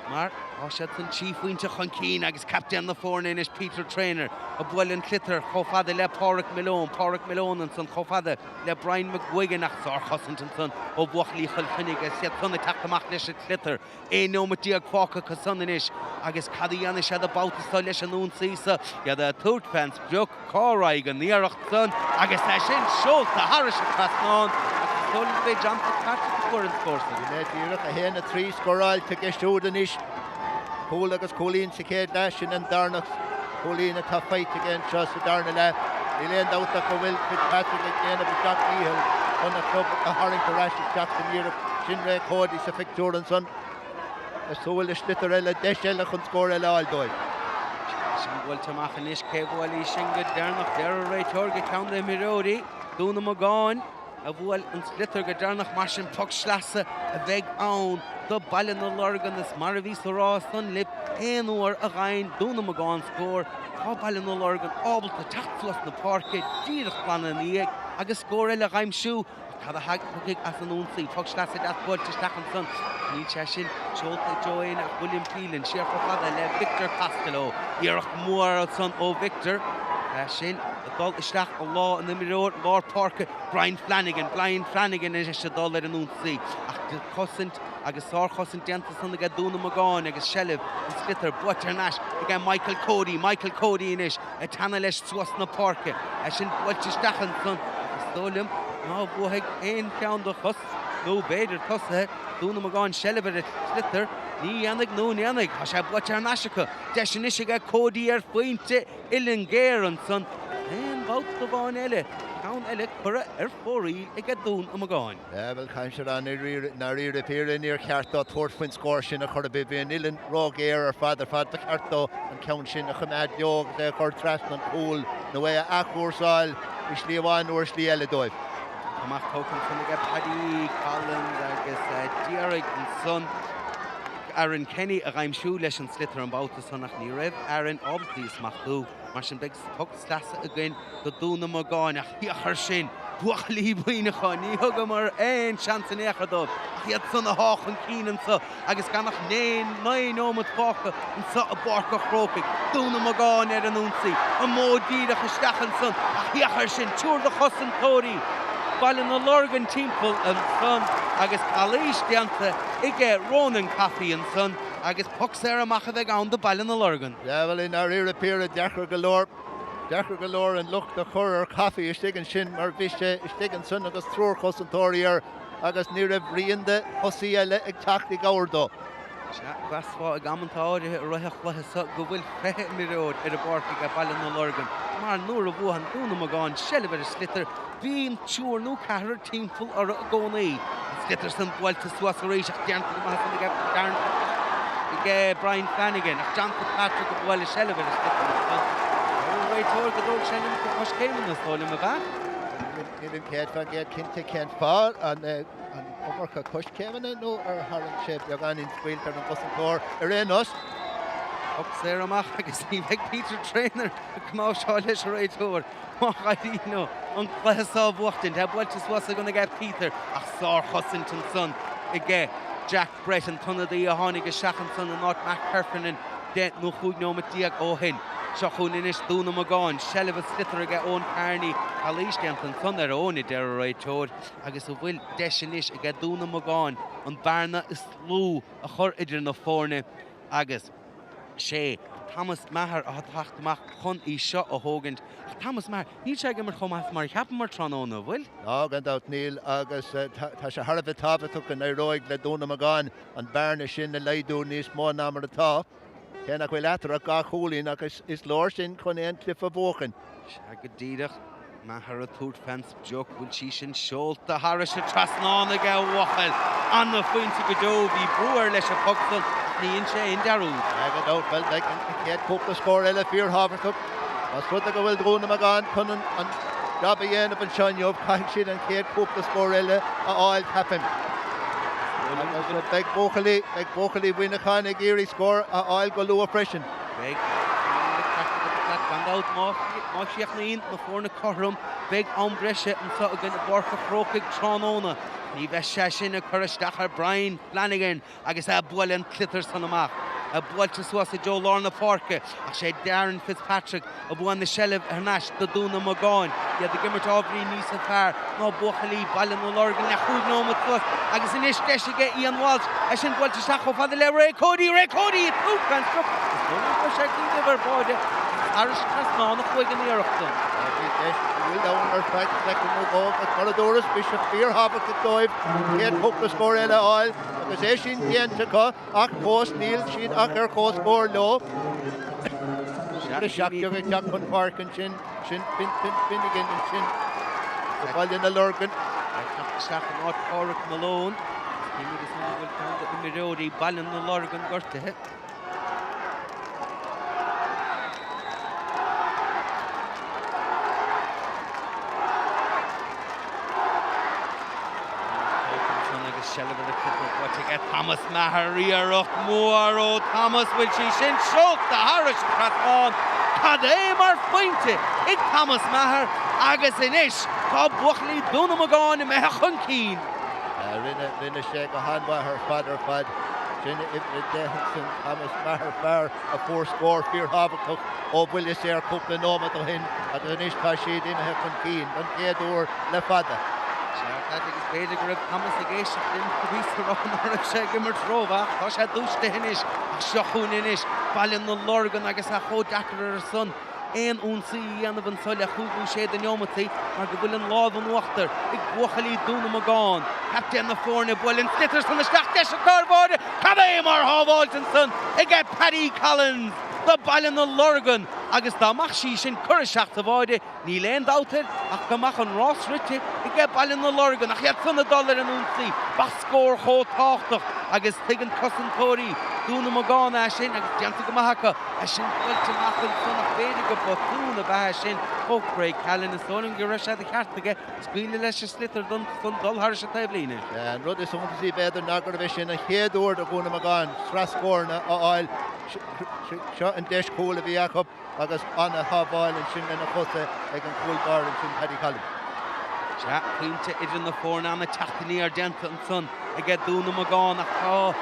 A: mar Oshat an chief winter Chainnigh agus captain na fornin is Peter Trainer a bwelin clitter chofada le Pádraig Malone and son chofada le Brian McGuigan ach sar chosint son o bwachli Chainnigh as set son taktamach leis clitter e no matia quaka kasonish agus Cadiana shad about the solish an un sisa ya the third fans joke Craobh an nearach son agus shin sholt the Harish Castleblayney Colin Bay jump the catch the current course.
B: Net Írach a hen a 3 scoráil te gestúdanis. Cúil agus Colleen sa céad leissin an Darnach. Colleen a tá fight against us a Darna le. Ní léon dáta go bhfuil Fitzpatrick ag déanamh i Jack Níhil an a club a Hurling go ráis Jackson Írach sin ré códí sa Victorian son. Is súil is litar eile deis eile chun scór eile áil dóid.
A: Sin bhfuil tamach an is céhil í sin go Darnach dear a réit orga count the Miródi Dunamaggin a bhfuil an slitter go Darnach mar sin puck slasa a bheith ann do Baile na Lorgan is mar a bhí sa rá san lip éonúir a ghain Dunamaggin scór á Baile na Lorgan ábalta tachtflas na parke díreach planan íag agus scór eile ghaimsú Cada hag pugig as an unsi puck slasa dat bud to stachan son ní sin Cholta Join a William Phelan sheer fada le Victor Costello díreach mór son ó Victor sin dul isteach a lá in the middle Lord Parker Brian Flanagan is a dul an unsi ach de cosint agus sár chosint denta san a Dunamaggin agus Shelliv an splitter Butternach again Michael Cody inis a tanna leis suas na Parker sin bud stachan son Stolim no bhuaigh ein ceann do chus no beidir cosathe Dunamaggin Shelliv a splitter ní annig ha sé Butternach deis is a Cody fointe ilin géan son Bout the bhain eile count eile cura Fleury ag Dunamaggin.
B: Well, Caimsir an na ríre píre níor ceartá tuairfuin scóir sin a chur a bibíon ilan rógéir ar fad ba ceartá an ceann sin a chumad beag de chur trasn an cúil nó é a achúrsáil is Iomána uair slí eile dóibh.
A: Amach tócan chun ag Paddy Collins agus Dearag an son Aaron Kenny a ghaimsú leis an slitter an bouta sonnach ní raibh Aaron obtís machú mar sin beg puck slasa again do Dunamaggin ach hiachar sin buachlí Muineachán ní thugam mar ein chance in échadóibh ach iad son a hách an cínan sa agus ganach 9 ómad fácha an sa a barca chrócaigh Dunamaggin ar an únsaí an mód díreach a stachan son ach hiachar sin túr do chosan tóirí Baile na Lorgan timppel an son agus Cluiche deanta ige Ronan Caffey an son agus puck séir amach a bheith ann do Baile na Lorgan.
B: Yeah, well in our ire píre dechar galore an lucht a chur Caffey is stigan sin mar bhiste is stigan son agus trúr chosantóirí agus ní raibh rianda hosaí eile ag teachtaí gáardó.
A: Glasfá a gamantáide roiach lethe go bhfuil fethe miród ar a barcaigh a Baile na Lorgan mar nuair a bhuahan Dunamaggin Shelliv a slitter bhíon túr nó cahar timppel ar a gcónaí slitter san bhailte suas a rééis ach deanta go maithe san ige Brian Flanagan ach John Fitzpatrick a bhfuil Shelliv a slitter réitóir go dul Shelliv go cos céimen na stálim a bheith.
B: Ilim céad fan géad cinnte cén fáil an Omarcha Cush Ceannais nó ar Hurling sé beag an scuil ar an bosantóir ar rénos.
A: Puck séir amach agus ní bheith Peter Trainer a Cnaobh seo leis a réitóir má chaidíno an chluicheá bhuachtain de bhailte suas a gona gceith Peter ach sár chosint an son ige Jack Brett an tunna daí a tháinig a seachan son an áit Mac Perfinin de nó chuig nó matíag ó hin. Seo chun inis Dunamaggin Shelliv a slitter ige ón Carney Cluiche deanta an son ar ónna de a réitóir agus a bhfuil deis inis ige Dunamaggin an barna is slú a chur idir na fórne agus sé Thomas Maher a tachtach chun í seo a hógant Thomas Maher ní sé mar chomas mar cheapan mar tróna bhfuil?
B: Ná gan dat níl agus tá sé Harbh tábhaach an roiig le Dunamaggin an barna sin na leidú níos mó ná mar atá. Céannach bhfuil letar a gá cholín agus is leir sin chun éon clifa bóchan.
A: Se go díreach Maher a túirt fans joc bhfuil sí sin seolta Harris a trasnána go bhachal anna fointe go dó bhí buair leis a puckful ní sé in darú.
B: Agad out well like Kate Cook the score Ella Fear Havercock. As rud go bhfuil Dún Iomagáin chun an job a dhéanamh an Chainnigh caiig siad an Kate Cook the score Ella a áil capin. Agus rud beag Buachalí Muineachán ag éirí score a áil go lua freisin.
A: Big gan out má Ciannais na fórna chorm big breise an sa a gin borcha chrócaigh tránóna. Ní bheith sé sin a chuiristeach ar Brian Flanagan agus a buil an clitar san amach. A builte suas a Joe Lorna Forke ach sé Darren Fitzpatrick a buin na Shellh Hernash do Dún Iomagáin. Iad a gimmert ábhrí níos a fear ná Buachalí Baile na Lorgan le chúd nóma tuas agus in is deisige Ian Walsh a sin builte seach ó fada le Ray Cody tú gan struck. Is sé cín báide Irish Castleblayney na chuigan íireachta.
B: Will down our fight second move off at Corridorus Bishop Fear Havercock Doib Kate Cook the score Ella áil agus é sin dianta ach post Neil sin ach ar có score low. The shock you get Jack on Park and sin Finnegan and sin the ball in the Lorgan.
A: Seach an áit Pádraig Malone. Ní agus ná bhfuil ceann go miróí ball in the Lorgan gortathe. Thomas Maher mór ó Thomas bhfuil sí sin seocht a Harris Cratán cad é mar fointe ag Thomas Maher agus inis tá Buachalí Dún Iomagáin i methe chun cín.
B: Rinne sé go hanmha ar fad sin ibne dehanson Thomas Maher fear a four score Fear Havercock ó bhfuil is ar cúpla nómad ó hin agus inis tá siad imethe chun cín an céadúr le fada.
A: Agus beidir go raibh Thomas a géisteach linn go bhís ar sé gimmar tróbha tá sé dúiste inis ach seochún inis bailin na Lorgan agus a chó deacar ar son éon únsaí dhéanamh an soile chuú sé den neomataí mar go bhfuil an láb an uachtar ag Buachalí Dún Iomagáin captain na fórna builin slitar san na steach deis a carbáide cad é mar hábháiltin son ag Paddy Collins the bailin na Lorgan agus dámach sí sin chuiriseach a bháide ní léon dátar ach goach an Ross Ritchie i g bailin na Lorgan ach iad $100 an únsaí bach scór chó táchtach agus tuigeann cosantóirí Dún Iomagáin a sin agus deanta go maithacha a sin bhfuilte mach an sunnach féidir go botún a bheith sin Craig Callan is sonin go raibh sé a cheartaige scuile leis a slitar don dul Harris a Taibhlíne.
B: An rud is somtasí beidir nagur a bheith sin a chéadúir a Dún Iomagáin strascórna a áil seo an deis cúil a bhí Jacob agus anna hábháil an sin lena chusa ag an cúilbar an sin Paddy Collins.
A: Ja, puinte idir na fórna anna teachtaí ar denta an son ag Dún Iomagáin ach tá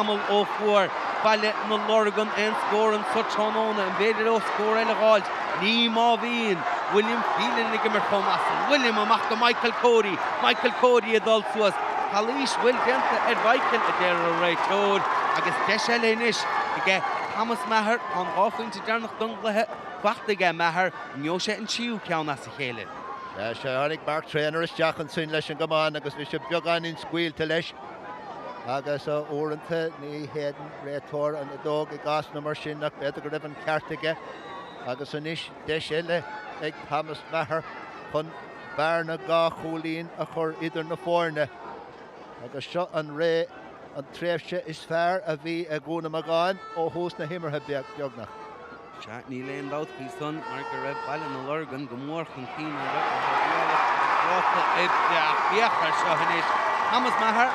A: amul ó fuair Baile na Lorgan an scór an Tránóna an beidir ó scór eile gáil ní má bhíon William Phelan ag immer Thomas William amach go Michael Cody a dul suas Calís bhfuil denta ar Michael a deir a réitóid agus deis eile inis ag Thomas Maher an áfuinte dearnach dunglathe bachta ag Maher neo sé an tíú ceann as a chéile.
B: sé annig Mark trainer is teach an sin leis an gomáin agus bhí sé beagán in scuilte leis agus uanta ní héan réitóir an dóg i gas na mar sin nach beidir go raibh an ceartaige agus inis deis eile ag Thomas Maher chun bearna gá cholín a chur idir na fórne agus seo an ré an tréimhse is fearr a bhí a Dún Iomagáin ó hús na himmarthe beagnach.
A: Ní léon dát hí son mar go raibh bailin na Lorgan go mór chun cín bíachar seo inis. Thomas Maher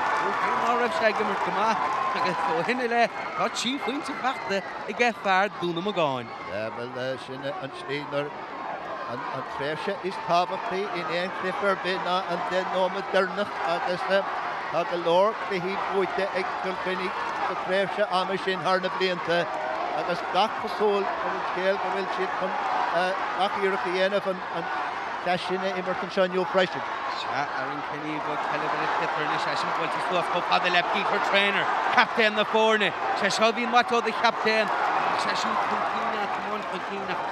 A: ná raibh sé gimmar go maith agus ó hinine le tá tí faointe bachta i g fearr Dún Iomagáin.
B: Well sinne an stínar an tréimhse is tábhachtaí in éon cliffar bina an den nómad dernach agus tá go leor de hí buite ag Cill go tréimhse ama sin thar na blianta agus gach fasúil an scéal go bhfuil siad chun gach iireach a dhéanamh an ceisina immert an seanniú freisin.
A: Ar an cinní bud ceileanna clitar na sé sin bhfuil suas go fada le Peter Trainer captain na fórne sé seo bhíon mató de captain sé sin chun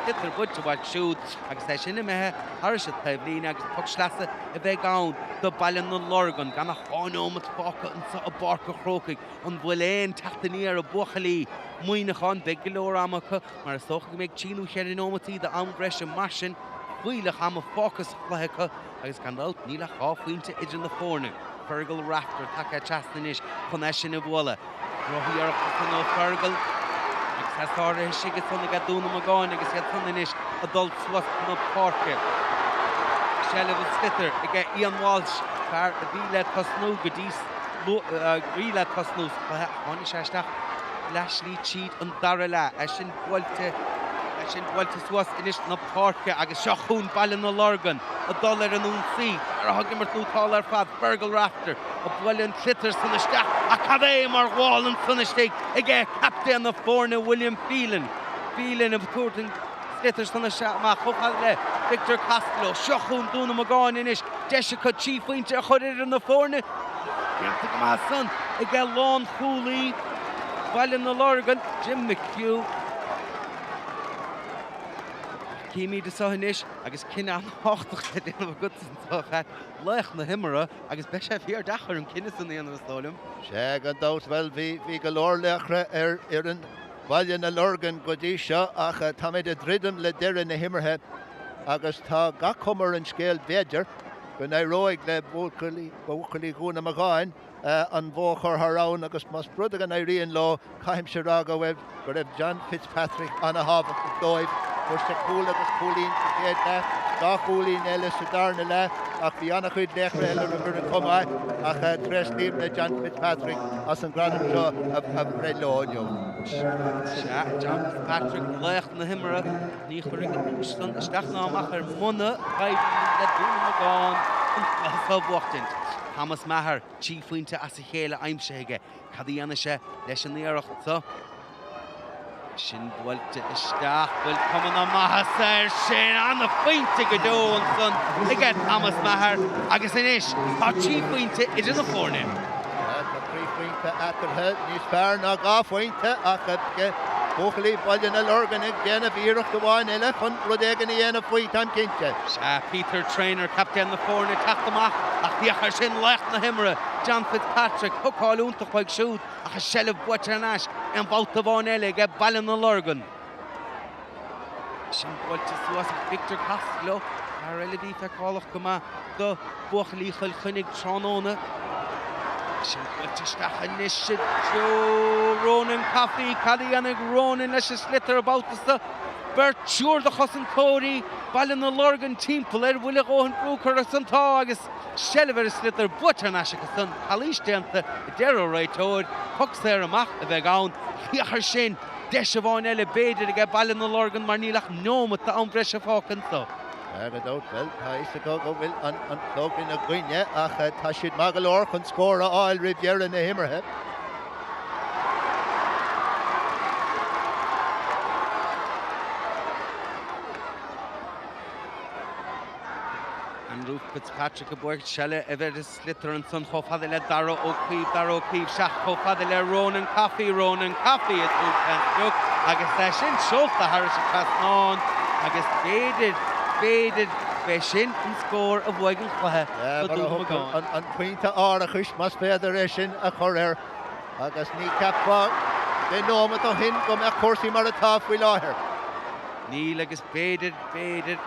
A: clitar bud to bhaid siúd agus é sinna methe Harris a Taibhlíne agus puc sleasa a bheith ann do bailin na Lorgan gan a cháinómat fáca an sa a barca chrócaigh an bhfuil éon teachtaí ar a Buachalí Muineachán beag go leor amacha mar is socha go méid tíú cheannómatí de an breise mar sin chuile am a fácas chluiche agus gan dát níla cháfuinte idir na fórne Fergal Rafter take teastais chun é sin a bhla. Rohiar no Fergal. Sasáir sigus sanna go Dunamaggin agus iad sanna inis adult swast na Páirce. Shelly Slitter ige Ian Walsh fear a bhíle tasnú go dtí ríle tasnú tháinig séisteach Lashley cheat an dara le sin bhailte suas inis na Páirce agus seo chun baile na Lorgan a dul ar an únsaí ar a thugimar nútáil ar fad Fergal Rafter a bhfuil an clitar san isteach a cad é mar gháil an san isteach ige captain na fórna William Phelan a bhtuairt Clitar san isteach má chomhthal le Victor Costello seo chun Dunamaggin inis deise chud tíofainte a chuir na fórna Ceanta go maith san ige lán chúlaí baile na Lorgan Jim McHugh Cíimí de Sóisear agus cinenne an háach le déanamh go san lech na himara agus be sé bhíar dachar an cinenne san íana stálim.
B: Sé an dát bhfuil bhí go leor lechre ar an baile na Lorgan go dtí seo ach tá méid a ddridim le deireadh na himarthe agus tá ga cumar an scéal bhéidir go roiig le bóchalí Dunamaggin an bhóchar thrán agus mas brud an éiríonn lá caiim se rá go bhfuil go raibh John Fitzpatrick anna habh dóibh Fuiste cúil agus cúlín chéad le, dá cúlín eile sa darna le, ach bhí annach chuid lechra eile na gur an cumáid, ach tres líam na John Fitzpatrick as an granam seo a bhreid leáineo.
A: John Fitzpatrick lech na himara, ní chuir an úslan isteach ná amach ar muna chaid le Dunamaggin an fábhachtint. Hamas Maher, tíofainte as a chéile aimse aige, cad í ana sé leis an éireacht sa. Sin bhailte isteach bhfuil cumann an maithe sin anna faointe go dó an son ige Hamas Maher agus inis tá tíofainte idir na fórne.
B: Tá trí faointe atarthe níos fearr ná gá faointe ach bóchalí baile na Lorgan ag déanamh iireacht amháin eile chun rud éigean í dhéanamh faoi tan cinnte.
A: Peter Traynor, captain na fórne taachtamach ach bhíochar sin lecht na himara John Fitzpatrick thuáil úntaach chuig siúd ach sellh buite an ais an bhálta bháin eile ag baile na Lorgan. Sin bhailte suas Victor Costello ar eile bhí feicáilach go maith go bóchalí chuil chuinnig tránóna. Sin bhailte isteach inis Joe Ronan Coffey cadí annig Ronan leis slitar a báutasta Bert siúr de chos an cóirí baile na Lorgan timppla ar bhuiile óhan brúcar a san tá agus sellhar slitar butar an eise go san chalísteanta i deire réitóid thugus ar amach a bheith ann chiachar sin deis a bháin eile béidir ag baile na Lorgan mar nílach nómad tá an breise fácan tá.
B: Go dót bhfuil tá is go bhfuil an clógin na gcuine ach tá siad má go leor chun scóra áil ribhearra na himarthe.
A: Andrew Fitzpatrick a buir selle a bheit is slitar an son chofada le Dara O'Keefe seach chofada le Ronan Coffey a túpent agus é sin seolta Harris a Casnáin agus béidir bheith sin an scór a bhuaig an chutha
B: an puinte áireachis mas féidir é sin a chur agus ní ceapá dé nómad ó hin go meach cuasaí mar atá faoi láthair.
A: Níl agus béidir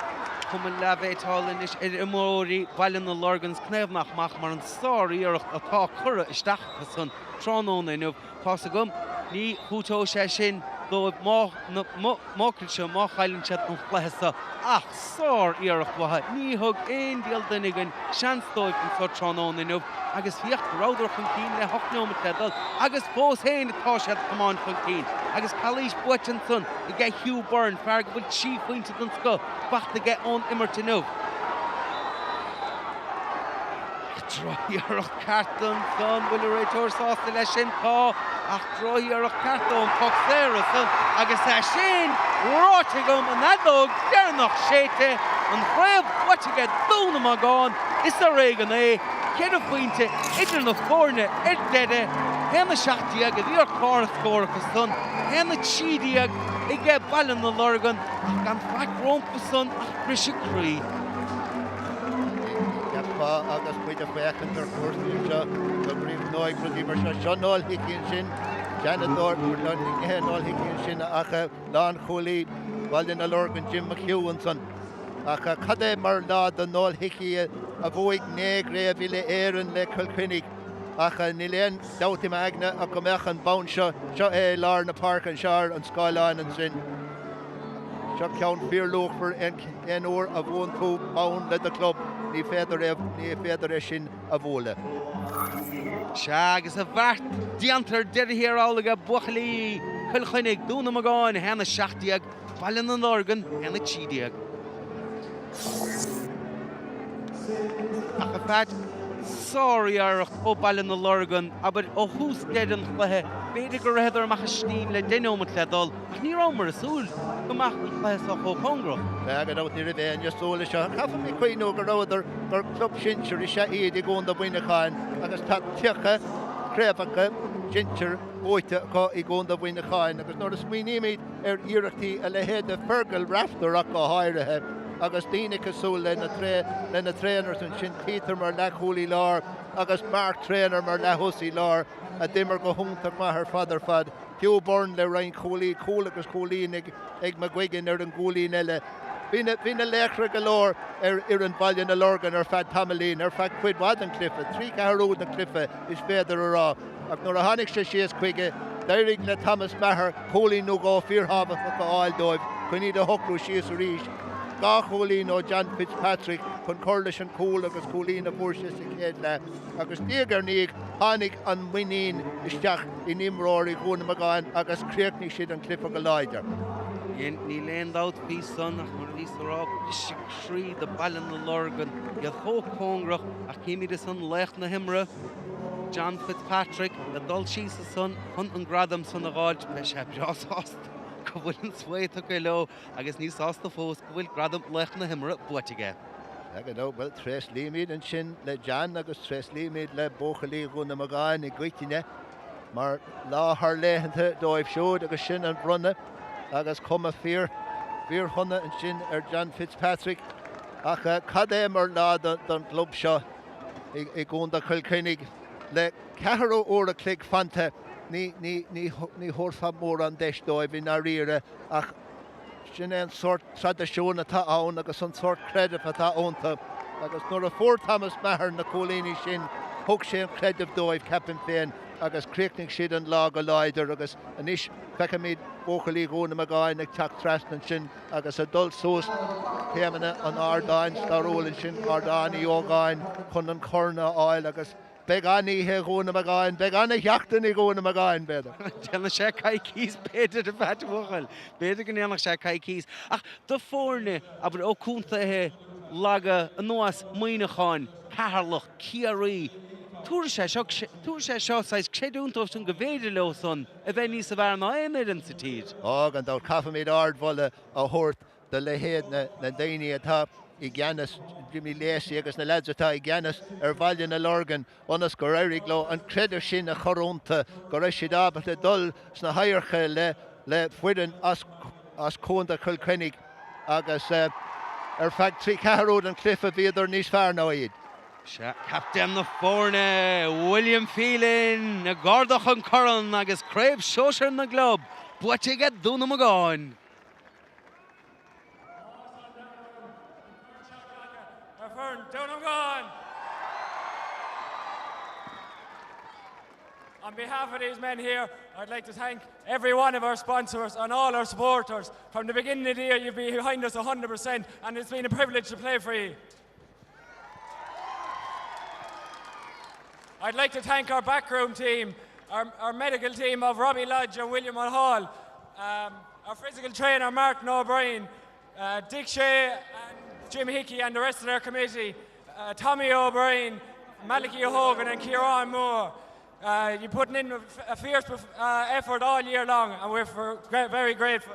A: cuman le bhéitáil inis ar imóí baile na Lorgans cnéamhnach mar an sáiríocht atá chura isteach san tránóna inmh tá gom ní chuútó sé sin dóibh mácailte má chailinse an chléasa ach sáiríocht wathe ní thug aon díal duine seansdóibh an sa tránóna inmh agus bhíocht ráidir chun cín le 8 nómad agus fós héin atá sé gomáin chun cín agus chalís buit an son i g Hugh Byrne fear go bhfuil tíofainte don sco bachta g ón imirta nómh. Droíarach cartón son bhfuil réiteoir sásta lei sin tá ach droíarach cartón Foxéra son agus é sin ráte gom an adóg dearnach séite an chraobh buite Dunamaggin is a régan é céad faointe idir na fórne deide héna seachtaí agad íar cáir scórachas son héna tídaí i g baile na Lorgan ach gan faic rompa son ach brise crí.
B: Agus buide féchan ar cuasaí seo go bríomh nóid rudí mar seo Seanáil hicíonn sin Janador Seanáil hicíonn sin ach lán chulaí baile na Lorgan Jim McHugh an son ach cad é mar lá don náil hicí a bhuaigh néag réamh le éireann le Chainnigh ach ní léon dátaí meagna a go mechan bán seo é lár na park an sear an Skyline an sin. Seo ceann fíorlúchar an uair a bhún tú bán le a club ní féidir é sin a bhóla.
A: Se agus a bhart diantar deirthíar álaga buchalí Chainnigh Dunamaggin hena 60 Baile na Lorgan hena 30. Ach a bheit Sóisear ó Baile na Lorgan aber ó hús dean chutha beidir go réidir amach stín le déómat ledal ach ní rámar asúil gomach chutha sa cho congrach.
B: Agad out ní bhéin just sóla seo. Cafa mí cuoinú go ráidir gur club sinseir I sé iad I gún do Muineachán agus tá tucha Craobhacha sinseir óite go I gún do Muineachán agus nóir is muoíimiid iireachtaí a le héad a fergal raftar ach go háirithe agus daoine cosúil le na tréaners an sin Peter mar le chúlaí lár agus Mark trainer mar le thusaí lár a dimar go húntaach maithar fadar fad Hugh Byrne le rain chúlaí cúil agus cúlaín ag maghuiigin an gúlaín eile. Bhína léchra go leor an Baile na Lorgan fad tamalaín fad cuid bhd an clifa, 3 cearúd an clifa is féidir ará. Ach nuair a tháinig sé síos chuige, d'éirigh le Thomas Maher cúlaín nó gá fíorhabhach go áildóibh chuin iad a thocrú síos a ríis. Gá cúlaín ó John Fitzpatrick chun Corlish an cúil agus cúlaín a bhuairse sa chéad le. Agus níag tháinig an muoín isteach I nimróirí Dunamaggin agus críochnaigh siad an clifa go láidir.
A: Ní léon dát bhí san ach mar bhí sará srí de Baile na Lorgan iad chó congrach ach céimiid is san lecht na himre John Fitzpatrick le dul síos a san chun an gradam san a gáid me sé breásást go bhfuil an swaite go leo agus níos ásta fós go bhfuil gradam lecht na himre buaiteige.
B: Agad ó bhfuil tres líimiid an sin le John agus tres líimiid le bóchalí Dunamaggin I gcuitiine mar láthair léithanta dóibh siúd agus sin an brunne agus cuma fíor chunne an sin John Fitzpatrick ach cad é mar lá don club seo I gún do Chainnigh le 4 uair a clic fanta ní thorfa mór an deis dóibh hí na riire ach sin an sort tradiisiún atá ann agus an sort credit atá ónta agus nuair a fór Thomas Maher na cólíní sin thug sé an credit dóibh ceapan féin agus críochnaigh siad an lá go láidir agus anis fecha míad bóchalí Dunamaggin ag teach trasn an sin agus a dul sós céimena an ardáin starólan sin Dún Iomagáin chun an corna áil agus beag aníthe Dunamaggin beag anna heachtain I Dunamaggin beidir.
A: Déanna sé caicís beidir a bheit bhuachail beidir go néanach sé caicís ach do fórne aber ó cúntathe laga an nuas Muineachán Catharlach Ciarí Túair sé seo sais chéadúntócht an go bhéidir leo son a bheith níos a bhar ná éanaid an sa tíd.
B: Gan dá cafa míad ardmhoile a thuirt de le héad na daoine atá I gceannas Jimmy Lacey agus na lads atá I gceannas Baile na Lorgan onas go éirigh le an creidir sin a chorúnta go raibh siad ábhar dul sna haircha le fuidan as cónta Chainnigh agus fad 3 cearúd an clifa bhíidir níos fearr ná iad.
A: Captain na fórne William Phelan na gardach an Conall agus Craobh Sóisear na glob buaiteige Dunamaggin.
D: Dunamaggin. On behalf of these men here, I'd like to thank every one of our sponsors and all our supporters. From the beginning of the year, you've been behind us 100%, and it's been a privilege to play for you. I'd like to thank our backroom team, our medical team of Robbie Lodge and William Hall, our physical trainer Mark O'Brien, Dick Shea and Jim Hickey and the rest of their committee, Tommy O'Brien, Malachy Hogan and Ciarán Moore. You're putting in a fierce effort all year long, and we're very grateful.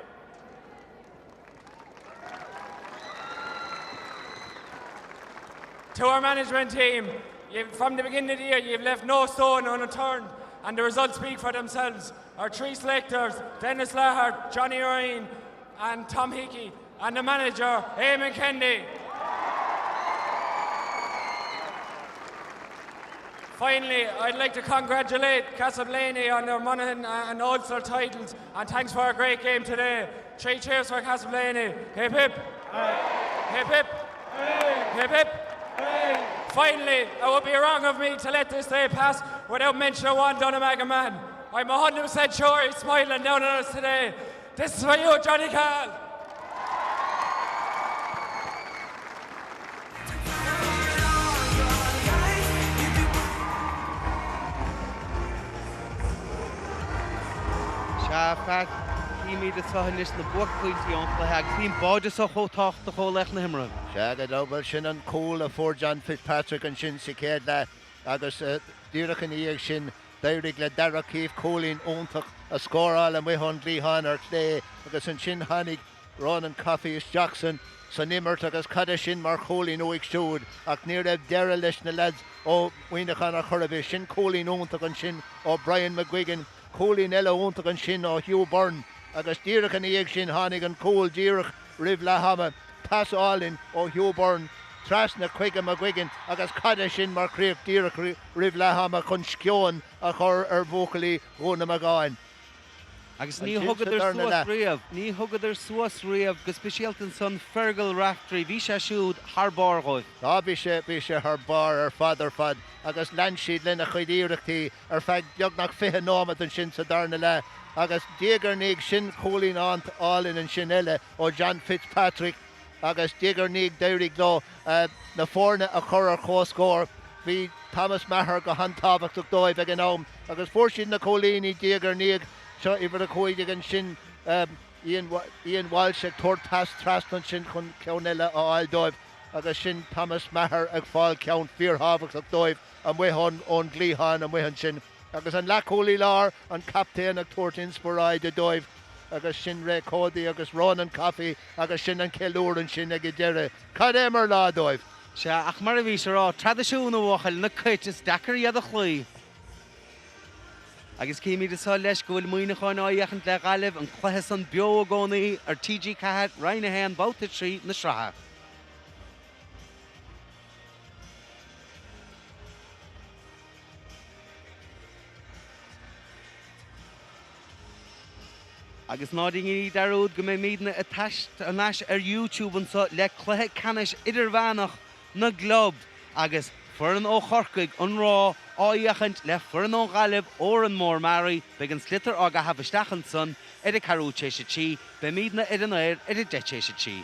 D: To our management team, from the beginning of the year, you've left no stone unturned, and the results speak for themselves. Our 3 selectors, Dennis Lahart, Johnny Ryan, and Tom Hickey, and the manager, Eamon Kennedy. Finally, I'd like to congratulate Castleblayney on their Monaghan and Ulster titles, and thanks for a great game today. 3 cheers for Castleblayney. Hip hip. Hip hip. Hip hip. Finally, it would be wrong of me to let this day pass without mentioning one Dunamaggin man. I'm 100% sure he's smiling down on us today. This is for you, Johnny Conall.
A: Seafad, Cíobháin de Cíannais na buachcuiltí an Cluiche, bhíon báide sa chótácht a chólech na himra.
B: Seaga double sin an cool a for John Fitzpatrick and sin sicéad le agus dúrach an íag sin Deirig le Dara Keith Colleen óntach a scóráil an muhon glíhan ar clé agus an sin hanig Ronan Coffey Jackson sa nimmert agus cad sin mar Colleen óig stúd ach níor eb deire leis na lads ó Muineachán a chorabh sin Colleen óntach an sin ó Brian McGuigan Colleen eile óntach an sin ó Hugh Byrne agus díirech an íag sin hanig an cóil díirech rih le hama Pass Allin ó Hugh Byrne Trasna Cuiga McGuigan agus cad sin mar críoch díirech rih le hama chun scion a chur ar bhócailí Dunamaggin.
A: Agus ní thugad ar suas riamh go speisialtan san Fergal Raftery bhí sé siúd thar bar goibh.
B: Tá bhí sé thar bar ar fad agus lean siad lena chuidíireachtaí ar feadh beagnach fiche nómad an sin sa darna le agus díogarníigh sin Colleen ant Allin an sin eile ó John Fitzpatrick agus díogarníigh deirig lo na fórne a chur ar chóscór bhí Thomas Maher go hantábhachtach dóibh ag an ám agus fuair sin na Colleen díogarníigh seo ibar a chuideag an sin Ian Walsh ag tuairt trastan sin chun ceann eile á áil dóibh agus sin Thomas Maher ag fáil ceann fíorthabhachtach dóibh an muhon ón glíhan an muhan sin agus an lacólí lár an captain ag tuairt inspiráid a dóibh agus sin ré códaí agus Ronan Coffey agus sin an ceúr an sin ag I deire cad é mar lá dóibh.
A: Se ach mar a bhí sé rá tradiisiúna bhchail na cuites dachar iad a chlí. Agus Cíobháin de Cill leis go bhfuil Muineachán áideachant le gaibh an chluiche san BEO a gcónaí ar TG4 Rhinahan bouta trí na sratha. Agus náding í darúd go mé míadna a taiist a náis ar YouTube an sa le cluiche Ceannais idirbheanach na glob agus furan ó chorcaig an rá áideachant le furan ó gaibh ó an mór marí beag an slitar aga hafisteachant san idir carú téise tí be míadna idir an éir idir de téise tí.